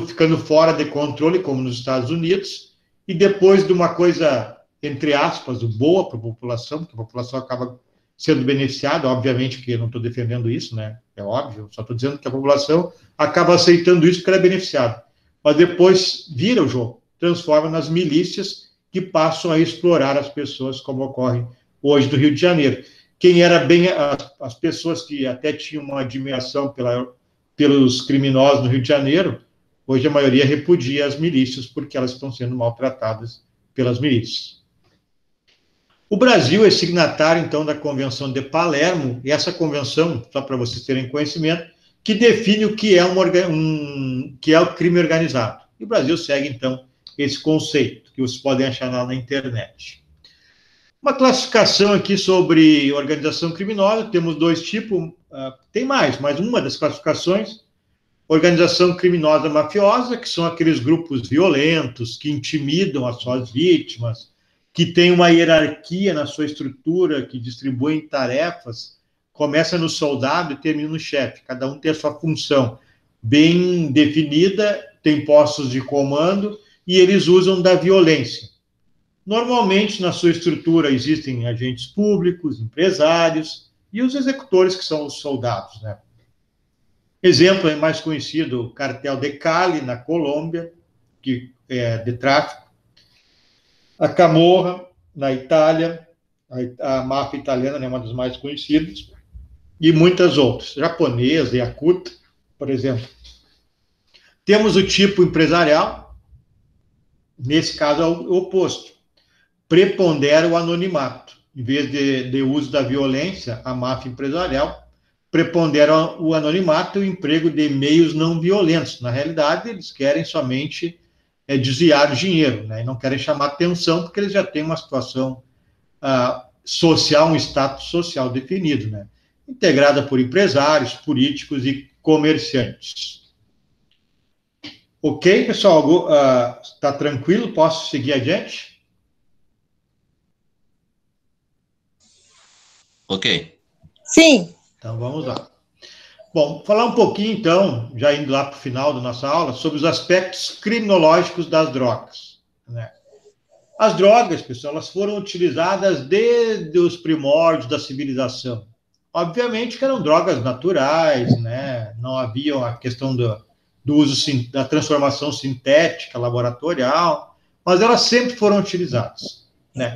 ficando fora de controle, como nos Estados Unidos, e depois de uma coisa, entre aspas, boa para a população, que a população acaba sendo beneficiada, obviamente que eu não estou defendendo isso, né, é óbvio, só estou dizendo que a população acaba aceitando isso porque ela é beneficiada, mas depois vira o jogo, transforma nas milícias que passam a explorar as pessoas, como ocorre hoje no Rio de Janeiro. Quem era bem as pessoas que até tinham uma admiração pelos criminosos no Rio de Janeiro, hoje a maioria repudia as milícias porque elas estão sendo maltratadas pelas milícias. O Brasil é signatário, então, da Convenção de Palermo, e essa convenção, só para vocês terem conhecimento, que define o que é o crime organizado. E o Brasil segue, então, esse conceito, que vocês podem achar lá na internet. Uma classificação aqui sobre organização criminosa, temos dois tipos, tem mais, mas uma das classificações, organização criminosa mafiosa, que são aqueles grupos violentos, que intimidam as suas vítimas, que tem uma hierarquia na sua estrutura, que distribuem tarefas, começa no soldado e termina no chefe, cada um tem a sua função bem definida, tem postos de comando, e eles usam da violência. Normalmente, na sua estrutura, existem agentes públicos, empresários e os executores, que são os soldados, né? Exemplo é mais conhecido, o cartel de Cali, na Colômbia, que é de tráfico. A Camorra, na Itália, a máfia italiana é uma das mais conhecidas, e muitas outras. Japonesa, Yakuza, por exemplo. Temos o tipo empresarial, nesse caso é o oposto. Prepondera o anonimato. Em vez de uso da violência, a máfia empresarial prepondera o anonimato e o emprego de meios não violentos. Na realidade, eles querem somente desviar o dinheiro, né? E não querem chamar atenção, porque eles já têm uma situação social, um status social definido, né? Integrada por empresários, políticos e comerciantes. Ok, pessoal? Está tranquilo? Posso seguir adiante? Ok. Sim. Então, vamos lá. Bom, falar um pouquinho, então, já indo lá para o final da nossa aula, sobre os aspectos criminológicos das drogas, né? As drogas, pessoal, elas foram utilizadas desde os primórdios da civilização. Obviamente que eram drogas naturais, né? Não havia a questão do uso da transformação sintética, laboratorial, mas elas sempre foram utilizadas, né?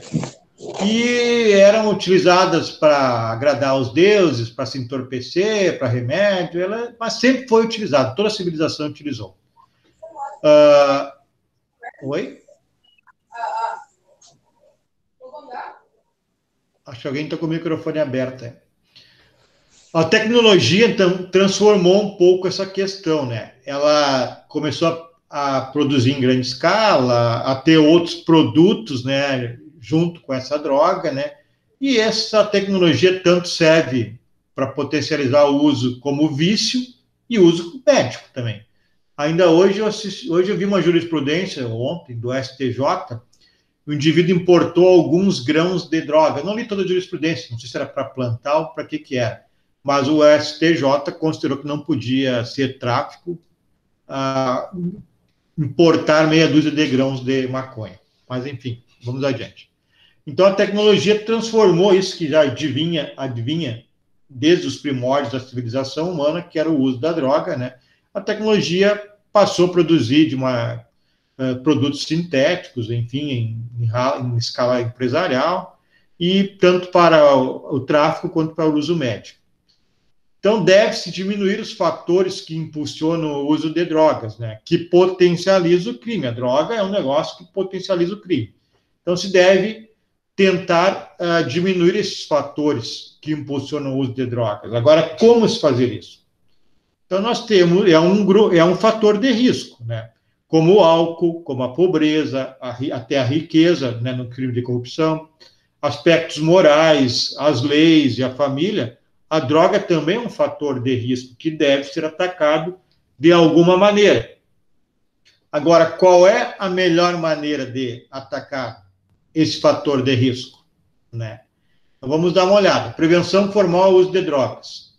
E eram utilizadas para agradar os deuses, para se entorpecer, para remédio, mas sempre foi utilizado, toda a civilização utilizou. Oi? Acho que alguém está com o microfone aberto. A tecnologia, então, transformou um pouco essa questão, né? Ela começou a produzir em grande escala, a ter outros produtos, né, junto com essa droga, né? E essa tecnologia tanto serve para potencializar o uso como vício e uso médico também. Ainda hoje eu vi uma jurisprudência ontem do STJ. O indivíduo importou alguns grãos de droga. Não li toda a jurisprudência, não sei se era para plantar ou para que era. Mas o STJ considerou que não podia ser tráfico importar meia dúzia de grãos de maconha. Mas, enfim, vamos adiante. Então, a tecnologia transformou isso que já adivinha desde os primórdios da civilização humana, que era o uso da droga, né? A tecnologia passou a produzir produtos sintéticos, enfim, em escala empresarial, e tanto para o tráfico quanto para o uso médico. Então, deve-se diminuir os fatores que impulsionam o uso de drogas, né, que potencializa o crime. A droga é um negócio que potencializa o crime. Então, se deve tentar diminuir esses fatores que impulsionam o uso de drogas. Agora, como se fazer isso? Então, nós temos, é um fator de risco, né, como o álcool, como a pobreza, até a riqueza, né, no crime de corrupção, aspectos morais, as leis e a família. A droga também é um fator de risco que deve ser atacado de alguma maneira. Agora, qual é a melhor maneira de atacar esse fator de risco, né? Então, vamos dar uma olhada. Prevenção formal ao uso de drogas.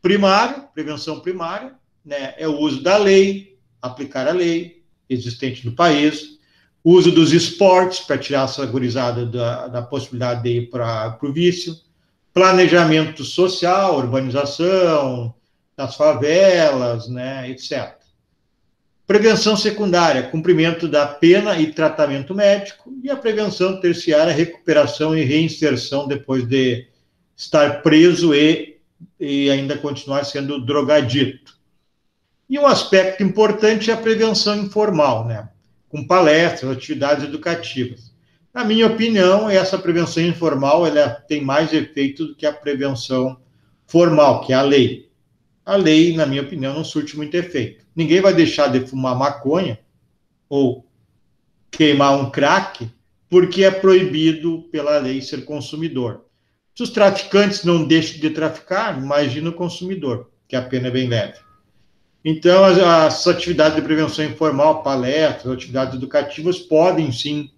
Prevenção primária, né, é o uso da lei, aplicar a lei existente no país, o uso dos esportes para tirar essa gurizada da possibilidade de ir para o vício, planejamento social, urbanização, das favelas, né, etc. Prevenção secundária, cumprimento da pena e tratamento médico, e a prevenção terciária, recuperação e reinserção depois de estar preso e ainda continuar sendo drogadito. E um aspecto importante é a prevenção informal, né, com palestras, atividades educativas. Na minha opinião, essa prevenção informal ela tem mais efeito do que a prevenção formal, que é a lei. A lei, na minha opinião, não surte muito efeito. Ninguém vai deixar de fumar maconha ou queimar um crack porque é proibido pela lei ser consumidor. Se os traficantes não deixam de traficar, imagina o consumidor, que a pena é bem leve. Então, as atividades de prevenção informal, palestras, atividades educativas podem, sim,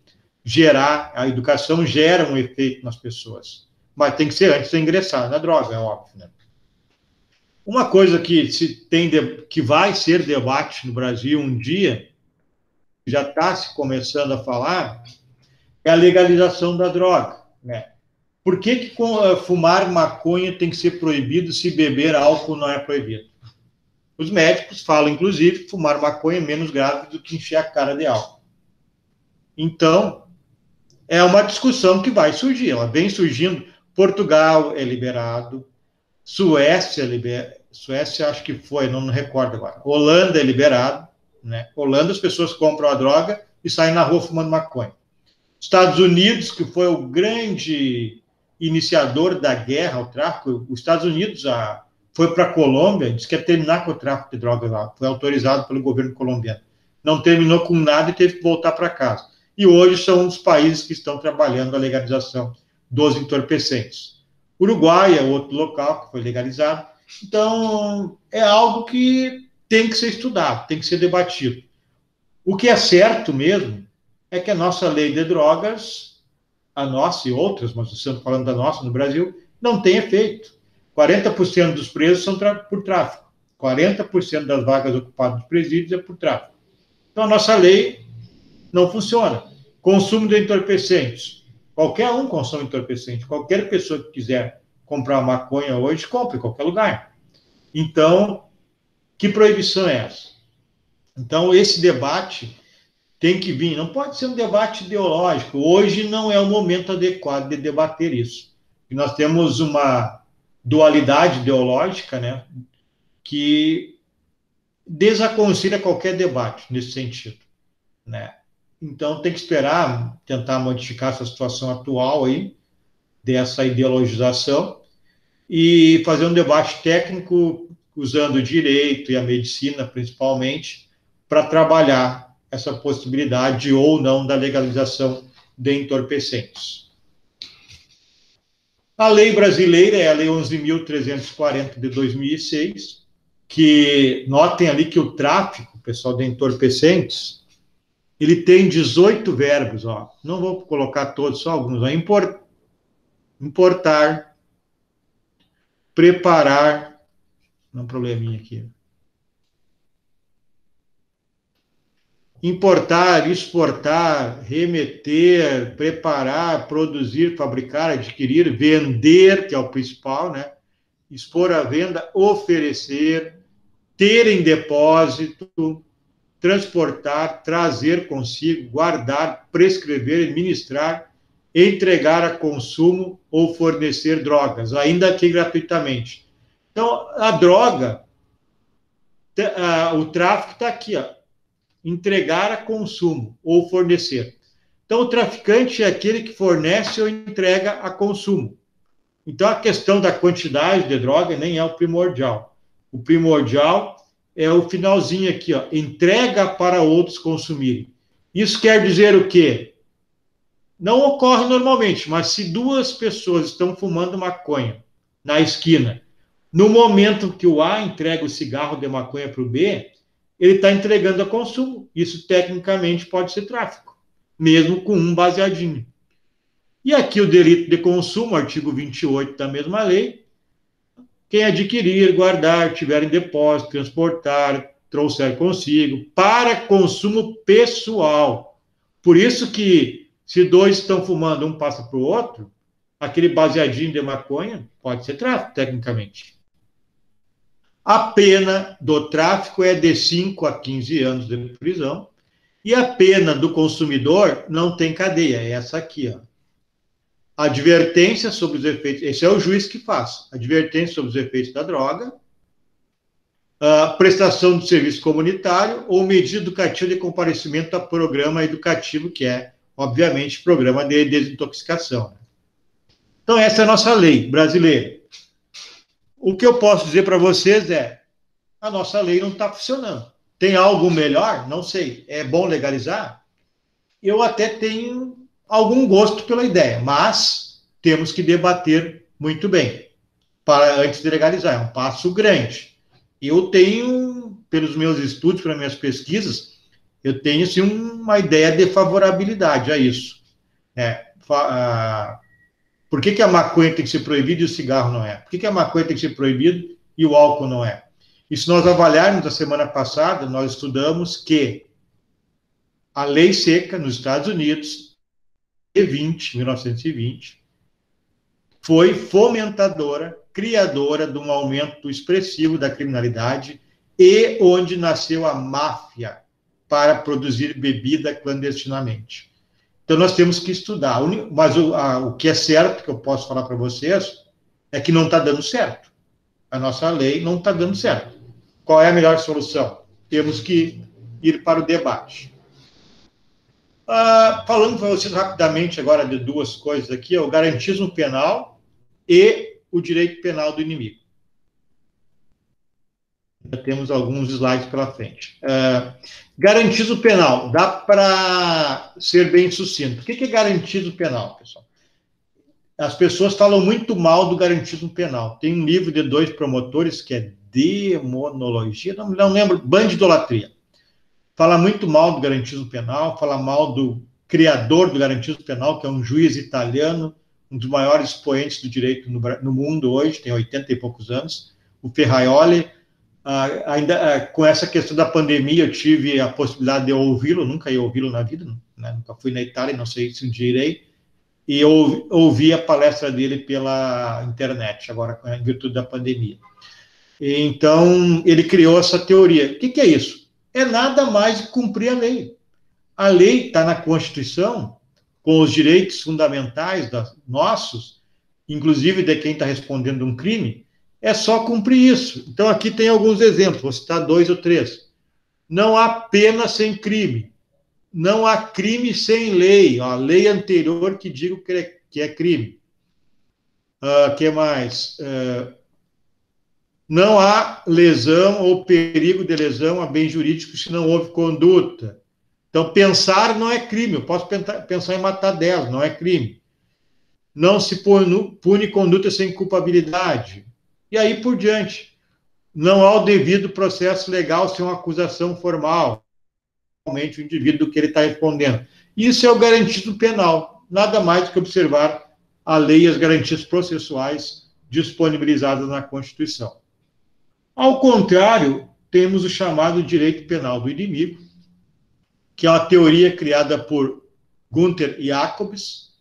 a educação gera um efeito nas pessoas, mas tem que ser antes de ingressar na droga, é óbvio, né? Uma coisa que vai ser debate no Brasil um dia, já está se começando a falar, é a legalização da droga, né? Por que fumar maconha tem que ser proibido se beber álcool não é proibido? Os médicos falam, inclusive, que fumar maconha é menos grave do que encher a cara de álcool. Então, é uma discussão que vai surgir, ela vem surgindo. Portugal é liberado, Suécia acho que foi, não recordo agora. Holanda é liberado, né? Holanda as pessoas compram a droga e saem na rua fumando maconha. Estados Unidos, que foi o grande iniciador da guerra ao tráfico, os Estados Unidos foi para a Colômbia, disse que ia terminar com o tráfico de drogas lá, foi autorizado pelo governo colombiano. Não terminou com nada e teve que voltar para casa. E hoje são um dos países que estão trabalhando a legalização dos entorpecentes. Uruguai é outro local que foi legalizado. Então, é algo que tem que ser estudado, tem que ser debatido. O que é certo mesmo é que a nossa lei de drogas, a nossa e outras, mas estamos falando da nossa no Brasil, não tem efeito. 40% dos presos são por tráfico. 40% das vagas ocupadas nos presídios é por tráfico. Então, a nossa lei não funciona. Consumo de entorpecentes. Qualquer um consome entorpecente. Qualquer pessoa que quiser comprar maconha hoje, compra em qualquer lugar. Então, que proibição é essa? Então, esse debate tem que vir. Não pode ser um debate ideológico. Hoje não é o momento adequado de debater isso. E nós temos uma dualidade ideológica, né, que desaconselha qualquer debate nesse sentido, né? Então, tem que esperar, tentar modificar essa situação atual aí, dessa ideologização e fazer um debate técnico usando o direito e a medicina, principalmente, para trabalhar essa possibilidade ou não da legalização de entorpecentes. A lei brasileira é a Lei 11.340 de 2006, que notem ali que o tráfico, pessoal, de entorpecentes, ele tem 18 verbos, ó. Não vou colocar todos, só alguns. Ó. Importar, preparar, um probleminha aqui. Importar, exportar, remeter, preparar, produzir, fabricar, adquirir, vender, que é o principal, né? Expor à venda, oferecer, ter em depósito, transportar, trazer consigo, guardar, prescrever, administrar, entregar a consumo ou fornecer drogas, ainda que gratuitamente. Então, a droga, o tráfico está aqui, ó. Entregar a consumo ou fornecer. Então, o traficante é aquele que fornece ou entrega a consumo. Então, a questão da quantidade de droga nem é o primordial. O primordial é o finalzinho aqui, ó, entrega para outros consumirem. Isso quer dizer o quê? Não ocorre normalmente, mas se duas pessoas estão fumando maconha na esquina, no momento que o A entrega o cigarro de maconha para o B, ele está entregando a consumo. Isso, tecnicamente, pode ser tráfico, mesmo com um baseadinho. E aqui o delito de consumo, artigo 28 da mesma lei, quem adquirir, guardar, tiver em depósito, transportar, trouxer consigo, para consumo pessoal. Por isso que, se dois estão fumando, um passa para o outro, aquele baseadinho de maconha pode ser tráfico, tecnicamente. A pena do tráfico é de 5 a 15 anos de prisão, e a pena do consumidor não tem cadeia, é essa aqui, ó. Advertência sobre os efeitos, esse é o juiz que faz, advertência sobre os efeitos da droga, prestação de serviço comunitário ou medida educativa de comparecimento a programa educativo, que é, obviamente, programa de desintoxicação. Então, essa é a nossa lei brasileira. O que eu posso dizer para vocês é, a nossa lei não está funcionando. Tem algo melhor? Não sei. É bom legalizar? Eu até tenho algum gosto pela ideia, mas temos que debater muito bem antes de legalizar. É um passo grande. Eu tenho, pelos meus estudos, pelas minhas pesquisas, eu tenho, assim, uma ideia de favorabilidade a isso. Por que a maconha tem que ser proibida e o cigarro não é? Por que a maconha tem que ser proibida e o álcool não é? E se nós avaliarmos a semana passada, nós estudamos que a lei seca nos Estados Unidos, 1920, foi fomentadora, criadora de um aumento expressivo da criminalidade e onde nasceu a máfia para produzir bebida clandestinamente. Então, nós temos que estudar. Mas o que é certo, que eu posso falar para vocês, é que não está dando certo. A nossa lei não está dando certo. Qual é a melhor solução? Temos que ir para o debate. Falando para vocês rapidamente agora de duas coisas aqui, é o garantismo penal e o direito penal do inimigo. Já temos alguns slides pela frente. Garantismo penal, dá para ser bem sucinto. O que é garantismo penal, pessoal? As pessoas falam muito mal do garantismo penal. Tem um livro de 2 promotores, que é Demonologia, não lembro, Bandidolatria. Fala muito mal do garantismo penal, fala mal do criador do garantismo penal, que é um juiz italiano, um dos maiores expoentes do direito no mundo hoje, tem 80 e poucos anos, o Ferraioli. Ainda com essa questão da pandemia, eu tive a possibilidade de ouvi-lo, nunca ia ouvi-lo na vida, né? Nunca fui na Itália, não sei se um dia irei, e eu ouvi a palestra dele pela internet, agora em virtude da pandemia. Então, ele criou essa teoria. O que é isso? É nada mais que cumprir a lei. A lei está na Constituição, com os direitos fundamentais nossos, inclusive de quem está respondendo um crime. É só cumprir isso. Então, aqui tem alguns exemplos, vou citar 2 ou 3. Não há pena sem crime. Não há crime sem lei. A lei anterior que diga que é crime. Que mais? Não há lesão ou perigo de lesão a bem jurídico se não houve conduta. Então, pensar não é crime. Eu posso pensar em matar 10, não é crime. Não se pune conduta sem culpabilidade. E aí por diante. Não há o devido processo legal sem uma acusação formal. Realmente o indivíduo do que ele está respondendo. Isso é o garantismo penal. Nada mais do que observar a lei e as garantias processuais disponibilizadas na Constituição. Ao contrário, temos o chamado direito penal do inimigo, que é uma teoria criada por Gunther Jacobs.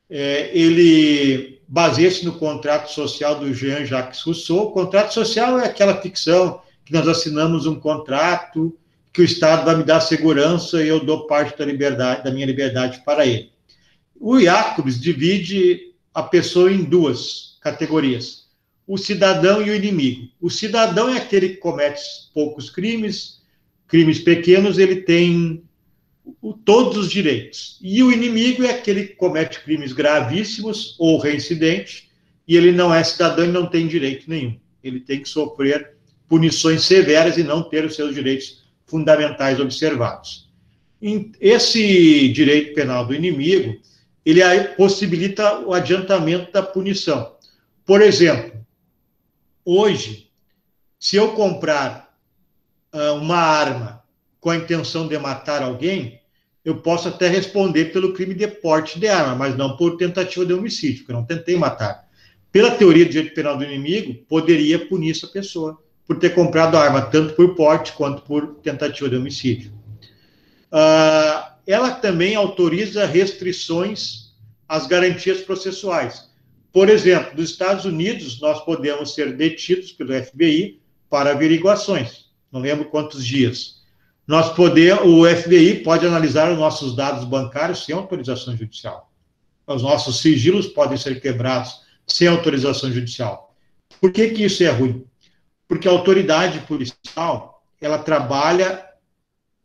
Ele baseia-se no contrato social do Jean-Jacques Rousseau. O contrato social é aquela ficção que nós assinamos um contrato, que o Estado vai me dar segurança e eu dou parte da minha liberdade para ele. O Jacobs divide a pessoa em duas categorias: o cidadão e o inimigo. O cidadão é aquele que comete poucos crimes pequenos, ele tem todos os direitos. E o inimigo é aquele que comete crimes gravíssimos ou reincidente, e ele não é cidadão e não tem direito nenhum. Ele tem que sofrer punições severas e não ter os seus direitos fundamentais observados. Esse direito penal do inimigo, ele possibilita o adiantamento da punição. Por exemplo, hoje, se eu comprar uma arma com a intenção de matar alguém, eu posso até responder pelo crime de porte de arma, mas não por tentativa de homicídio, porque eu não tentei matar. Pela teoria do direito penal do inimigo, poderia punir essa pessoa por ter comprado a arma, tanto por porte quanto por tentativa de homicídio. Ela também autoriza restrições às garantias processuais. Por exemplo, nos Estados Unidos, nós podemos ser detidos pelo FBI para averiguações. Não lembro quantos dias. O FBI pode analisar os nossos dados bancários sem autorização judicial. Os nossos sigilos podem ser quebrados sem autorização judicial. Por que isso é ruim? Porque a autoridade policial, ela trabalha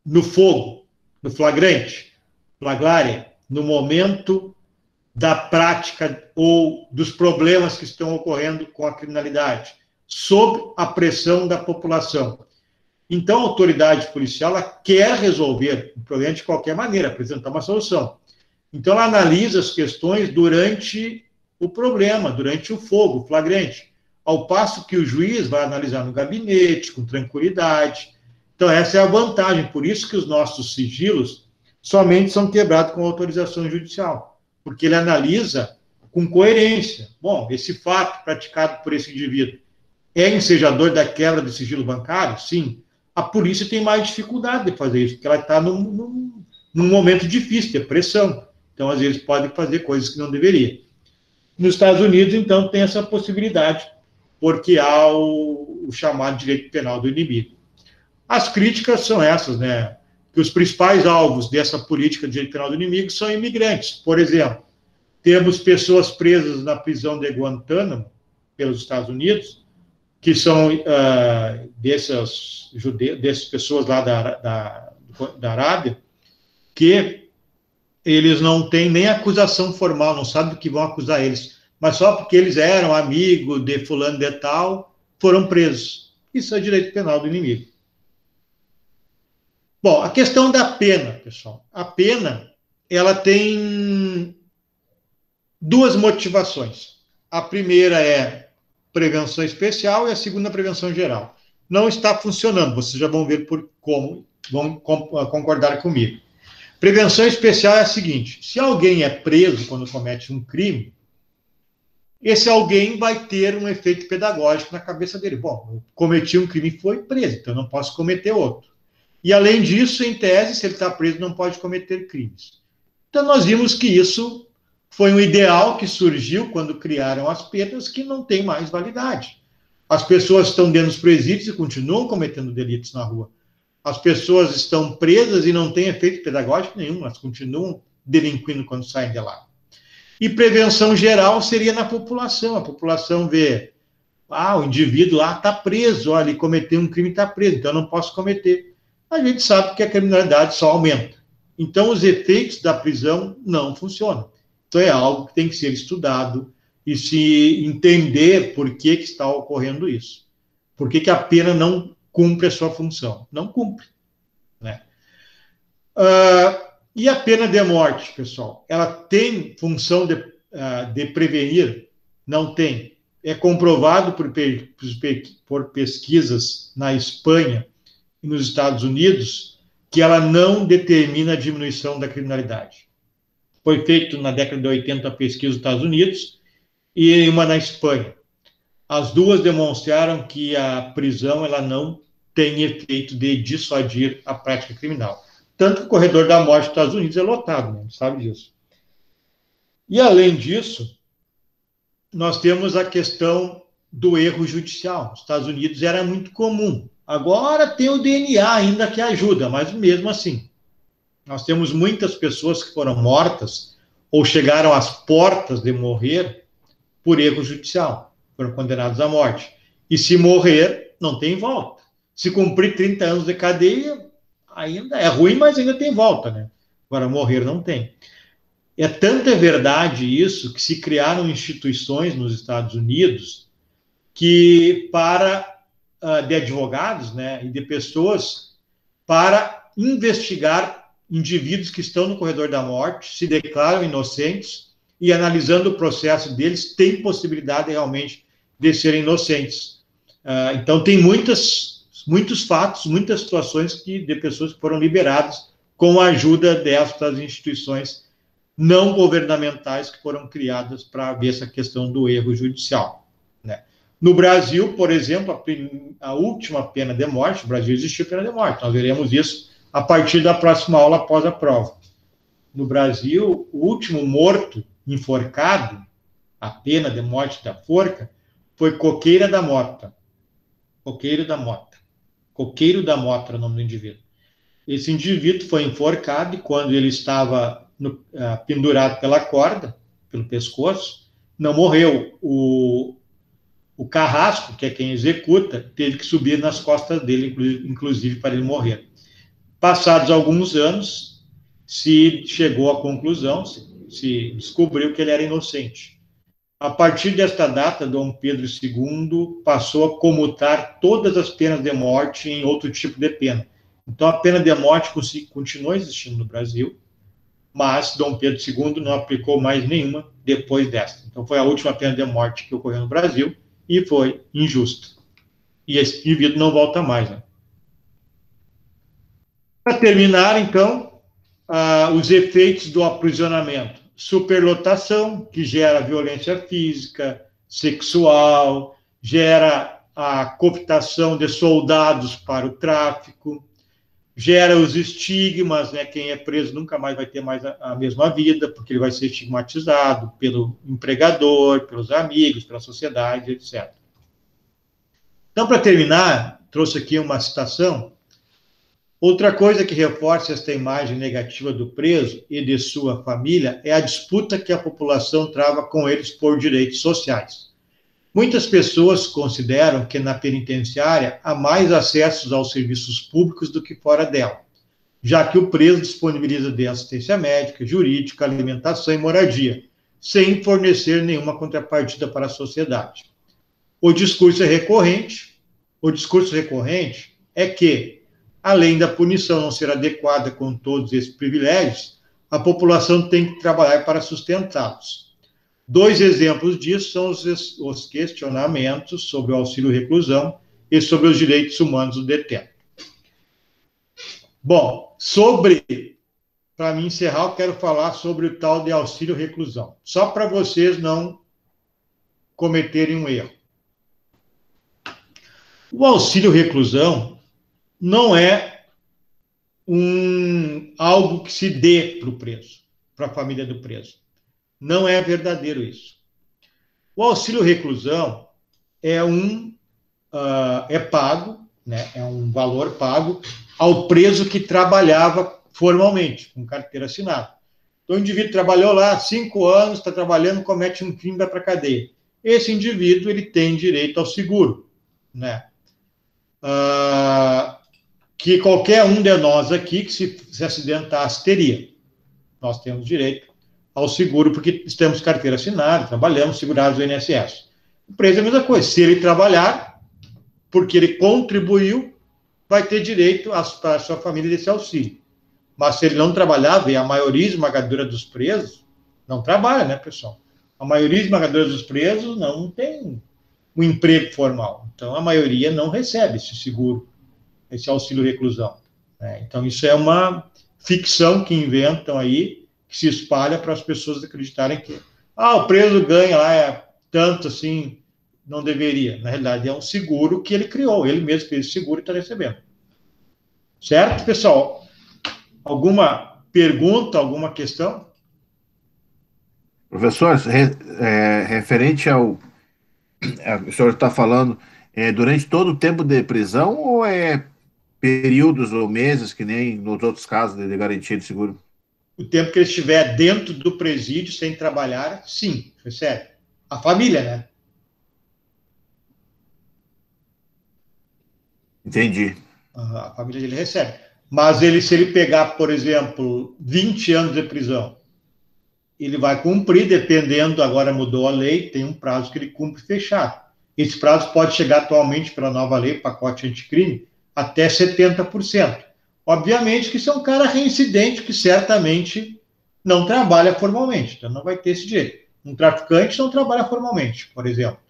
no fogo, no flagrante, flaglária, no momento da prática ou dos problemas que estão ocorrendo com a criminalidade, sob a pressão da população. Então, a autoridade policial, ela quer resolver o problema de qualquer maneira, apresentar uma solução. Então, ela analisa as questões durante o problema, durante o fogo, o flagrante, ao passo que o juiz vai analisar no gabinete, com tranquilidade. Então, essa é a vantagem. Por isso que os nossos sigilos somente são quebrados com autorização judicial, porque ele analisa com coerência. Bom, esse fato praticado por esse indivíduo é ensejador da quebra do sigilo bancário? Sim. A polícia tem mais dificuldade de fazer isso, porque ela está num momento difícil, de pressão. Então, às vezes, pode fazer coisas que não deveria. Nos Estados Unidos, então, tem essa possibilidade, porque há o chamado direito penal do inimigo. As críticas são essas, né? Que os principais alvos dessa política de direito penal do inimigo são imigrantes. Por exemplo, temos pessoas presas na prisão de Guantánamo, pelos Estados Unidos, que são dessas pessoas lá da Arábia, que eles não têm nem acusação formal, não sabem do que vão acusar eles, mas só porque eles eram amigos de fulano de tal, foram presos. Isso é direito penal do inimigo. Bom, a questão da pena, pessoal. A pena, ela tem duas motivações. A primeira é prevenção especial e a segunda, prevenção geral. Não está funcionando, vocês já vão ver por como, vão concordar comigo. Prevenção especial é a seguinte: se alguém é preso quando comete um crime, esse alguém vai ter um efeito pedagógico na cabeça dele. Bom, eu cometi um crime e foi preso, então eu não posso cometer outro. E, além disso, em tese, se ele está preso, não pode cometer crimes. Então, nós vimos que isso foi um ideal que surgiu quando criaram as penas, que não tem mais validade. As pessoas estão dentro dos presídios e continuam cometendo delitos na rua. As pessoas estão presas e não têm efeito pedagógico nenhum, elas continuam delinquindo quando saem de lá. E prevenção geral seria na população. A população vê, o indivíduo lá está preso, ele cometeu um crime e está preso, então eu não posso cometer. A gente sabe que a criminalidade só aumenta. Então, os efeitos da prisão não funcionam. Então, é algo que tem que ser estudado e se entender por que está ocorrendo isso. Por que a pena não cumpre a sua função? Não cumpre, né? E a pena de morte, pessoal? Ela tem função de prevenir? Não tem. É comprovado por pesquisas na Espanha e nos Estados Unidos que ela não determina a diminuição da criminalidade. Foi feito na década de 80 a pesquisa nos Estados Unidos e uma na Espanha. As duas demonstraram que a prisão ela não tem efeito de dissuadir a prática criminal. Tanto que o corredor da morte dos Estados Unidos é lotado, né? Sabe disso. E, além disso, nós temos a questão do erro judicial. Nos Estados Unidos era muito comum. Agora tem o DNA ainda que ajuda, mas mesmo assim. Nós temos muitas pessoas que foram mortas ou chegaram às portas de morrer por erro judicial. Foram condenados à morte. E se morrer, não tem volta. Se cumprir 30 anos de cadeia, ainda é ruim, mas ainda tem volta, né? Agora, morrer não tem. É tanta verdade isso que se criaram instituições nos Estados Unidos que de advogados, né, e de pessoas para investigar indivíduos que estão no corredor da morte, se declaram inocentes e analisando o processo deles, tem possibilidade realmente de serem inocentes. Então, tem muitos fatos, muitas situações de pessoas que foram liberadas com a ajuda destas instituições não governamentais que foram criadas para ver essa questão do erro judicial, né? No Brasil, por exemplo, a última pena de morte, no Brasil existiu pena de morte, nós veremos isso a partir da próxima aula após a prova. No Brasil, o último morto enforcado, a pena de morte da forca, foi Coqueira da Mota. Coqueiro da Mota. Coqueiro da Mota era o nome do indivíduo. Esse indivíduo foi enforcado e quando ele estava pendurado pela corda, pelo pescoço, não morreu. O carrasco, que é quem executa, teve que subir nas costas dele, inclusive para ele morrer. Passados alguns anos, se chegou à conclusão, se descobriu que ele era inocente. A partir desta data, Dom Pedro II passou a comutar todas as penas de morte em outro tipo de pena. Então, a pena de morte continua existindo no Brasil, mas Dom Pedro II não aplicou mais nenhuma depois desta. Então, foi a última pena de morte que ocorreu no Brasil e foi injusta. E esse indivíduo não volta mais, né? Para terminar, então, os efeitos do aprisionamento. Superlotação, que gera violência física, sexual, gera a cooptação de soldados para o tráfico, gera os estigmas, né? Quem é preso nunca mais vai ter mais a mesma vida, porque ele vai ser estigmatizado pelo empregador, pelos amigos, pela sociedade, etc. Então, para terminar, trouxe aqui uma citação. Outra coisa que reforça esta imagem negativa do preso e de sua família é a disputa que a população trava com eles por direitos sociais. Muitas pessoas consideram que na penitenciária há mais acessos aos serviços públicos do que fora dela, já que o preso disponibiliza de assistência médica, jurídica, alimentação e moradia, sem fornecer nenhuma contrapartida para a sociedade. O discurso recorrente é que, além da punição não ser adequada com todos esses privilégios, a população tem que trabalhar para sustentá-los. 2 exemplos disso são os questionamentos sobre o auxílio-reclusão e sobre os direitos humanos do detento. Bom, para me encerrar, eu quero falar sobre o tal de auxílio-reclusão, só para vocês não cometerem um erro. O auxílio-reclusão não é algo que se dê para o preso, para a família do preso. Não é verdadeiro isso. O auxílio-reclusão é pago, né, é um valor pago ao preso que trabalhava formalmente, com carteira assinada. Então, o indivíduo trabalhou lá 5 anos, está trabalhando, comete um crime, vai para a cadeia. Esse indivíduo ele tem direito ao seguro, né? Que qualquer um de nós aqui que se acidentasse teria. Nós temos direito ao seguro, porque temos carteira assinada, trabalhamos, segurados do INSS. O preso é a mesma coisa. Se ele trabalhar, porque ele contribuiu, vai ter direito à sua família desse auxílio. Mas se ele não trabalhar, vê a maioria esmagadora dos presos, não trabalha, né, pessoal? A maioria esmagadora dos presos não tem um emprego formal. Então, a maioria não recebe esse seguro, esse auxílio reclusão. Né? Então, isso é uma ficção que inventam aí, que se espalha para as pessoas acreditarem que o preso ganha lá tanto assim, não deveria. Na realidade, é um seguro que ele criou, ele mesmo fez esse seguro e está recebendo. Certo, pessoal? Alguma pergunta, alguma questão? Professor, referente ao o senhor está falando, durante todo o tempo de prisão ou é períodos ou meses, que nem nos outros casos de garantia de seguro? O tempo que ele estiver dentro do presídio sem trabalhar, sim, recebe. A família, né? Entendi. A família dele recebe. Mas ele, se ele pegar, por exemplo, 20 anos de prisão, ele vai cumprir, dependendo, agora mudou a lei, tem um prazo que ele cumpre fechado. Esse prazo pode chegar atualmente, pela nova lei, pacote anticrime, até 70%. Obviamente que isso é um cara reincidente que certamente não trabalha formalmente, então não vai ter esse direito. Um traficante não trabalha formalmente, por exemplo.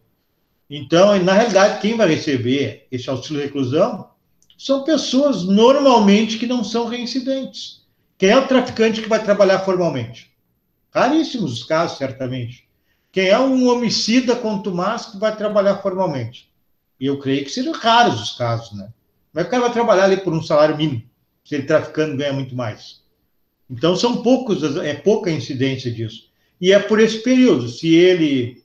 Então, na realidade, quem vai receber esse auxílio reclusão são pessoas normalmente que não são reincidentes. Quem é o traficante que vai trabalhar formalmente? Raríssimos os casos, certamente. Quem é um homicida contumaz que vai trabalhar formalmente? E eu creio que seriam raros os casos, né? Como é que o cara vai trabalhar ali por um salário mínimo, se ele traficando ganha muito mais? Então, são poucos, é pouca incidência disso. E é por esse período. Se ele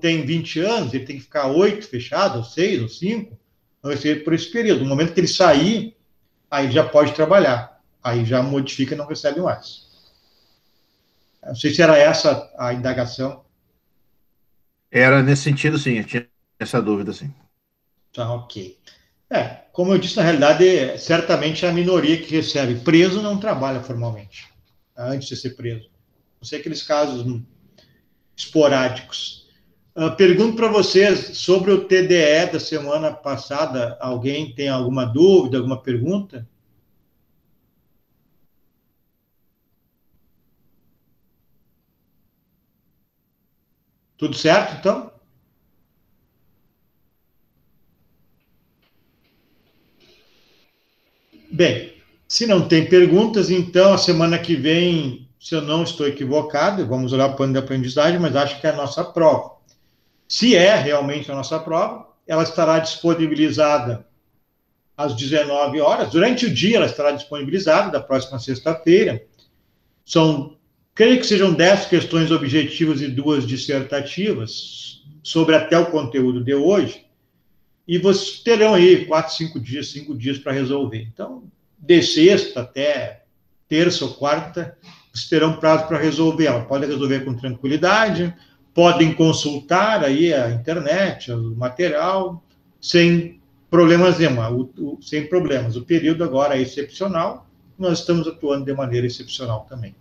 tem 20 anos, ele tem que ficar 8 fechado, ou 6, ou 5, vai ser por esse período. No momento que ele sair, aí ele já pode trabalhar. Aí já modifica e não recebe mais. Não sei se era essa a indagação. Era nesse sentido, sim, eu tinha essa dúvida, sim. Tá, ok. Como eu disse, na realidade, certamente é a minoria que recebe. Preso não trabalha formalmente, antes de ser preso. Não sei aqueles casos esporádicos. Pergunto para vocês sobre o TDE da semana passada. Alguém tem alguma dúvida, alguma pergunta? Tudo certo, então? Bem, se não tem perguntas, então a semana que vem, se eu não estou equivocado, vamos olhar o plano de aprendizagem, mas acho que é a nossa prova. Se é realmente a nossa prova, ela estará disponibilizada às 19 horas. Durante o dia ela estará disponibilizada, da próxima sexta-feira. Creio que sejam 10 questões objetivas e 2 dissertativas sobre até o conteúdo de hoje. E vocês terão aí 4, 5 dias para resolver. Então, de sexta até terça ou quarta, vocês terão prazo para resolver. Ela pode resolver com tranquilidade, podem consultar aí a internet, o material, sem problemas nenhum, sem problemas. O período agora é excepcional, nós estamos atuando de maneira excepcional também.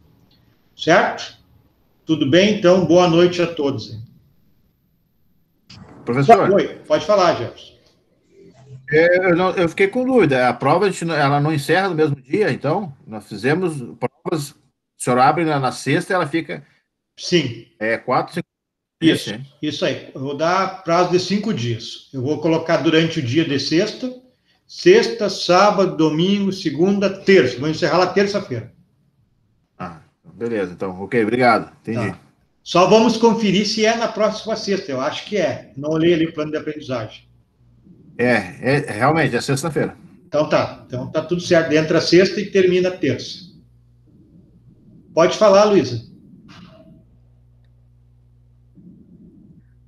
Certo? Tudo bem? Então, boa noite a todos. Professor? Oi, pode falar, Jefferson. Eu fiquei com dúvida. A prova ela não encerra no mesmo dia, então? Nós fizemos provas, o senhor abre na sexta e ela fica... Sim. 4, 5 dias. Isso aí. Eu vou dar prazo de 5 dias. Eu vou colocar durante o dia de sexta, sábado, domingo, segunda, terça. Vou encerrar lá terça-feira. Beleza, então. Ok, obrigado. Entendi. Tá. Só vamos conferir se é na próxima sexta. Eu acho que é. Não olhei ali o plano de aprendizagem. Realmente, é sexta-feira. Então tá. Então tá tudo certo. Entra sexta e termina terça. Pode falar, Luísa.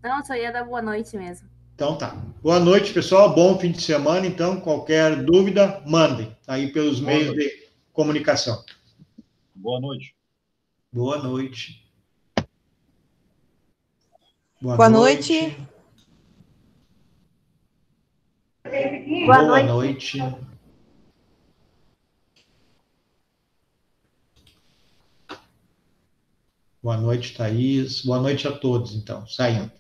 Não, só ia dar boa noite mesmo. Então tá. Boa noite, pessoal. Bom fim de semana. Então, qualquer dúvida, mandem aí pelos meios de comunicação. Boa noite. Boa noite. Boa noite. Boa noite. Boa noite, Thaís. Boa noite a todos, então. Saindo.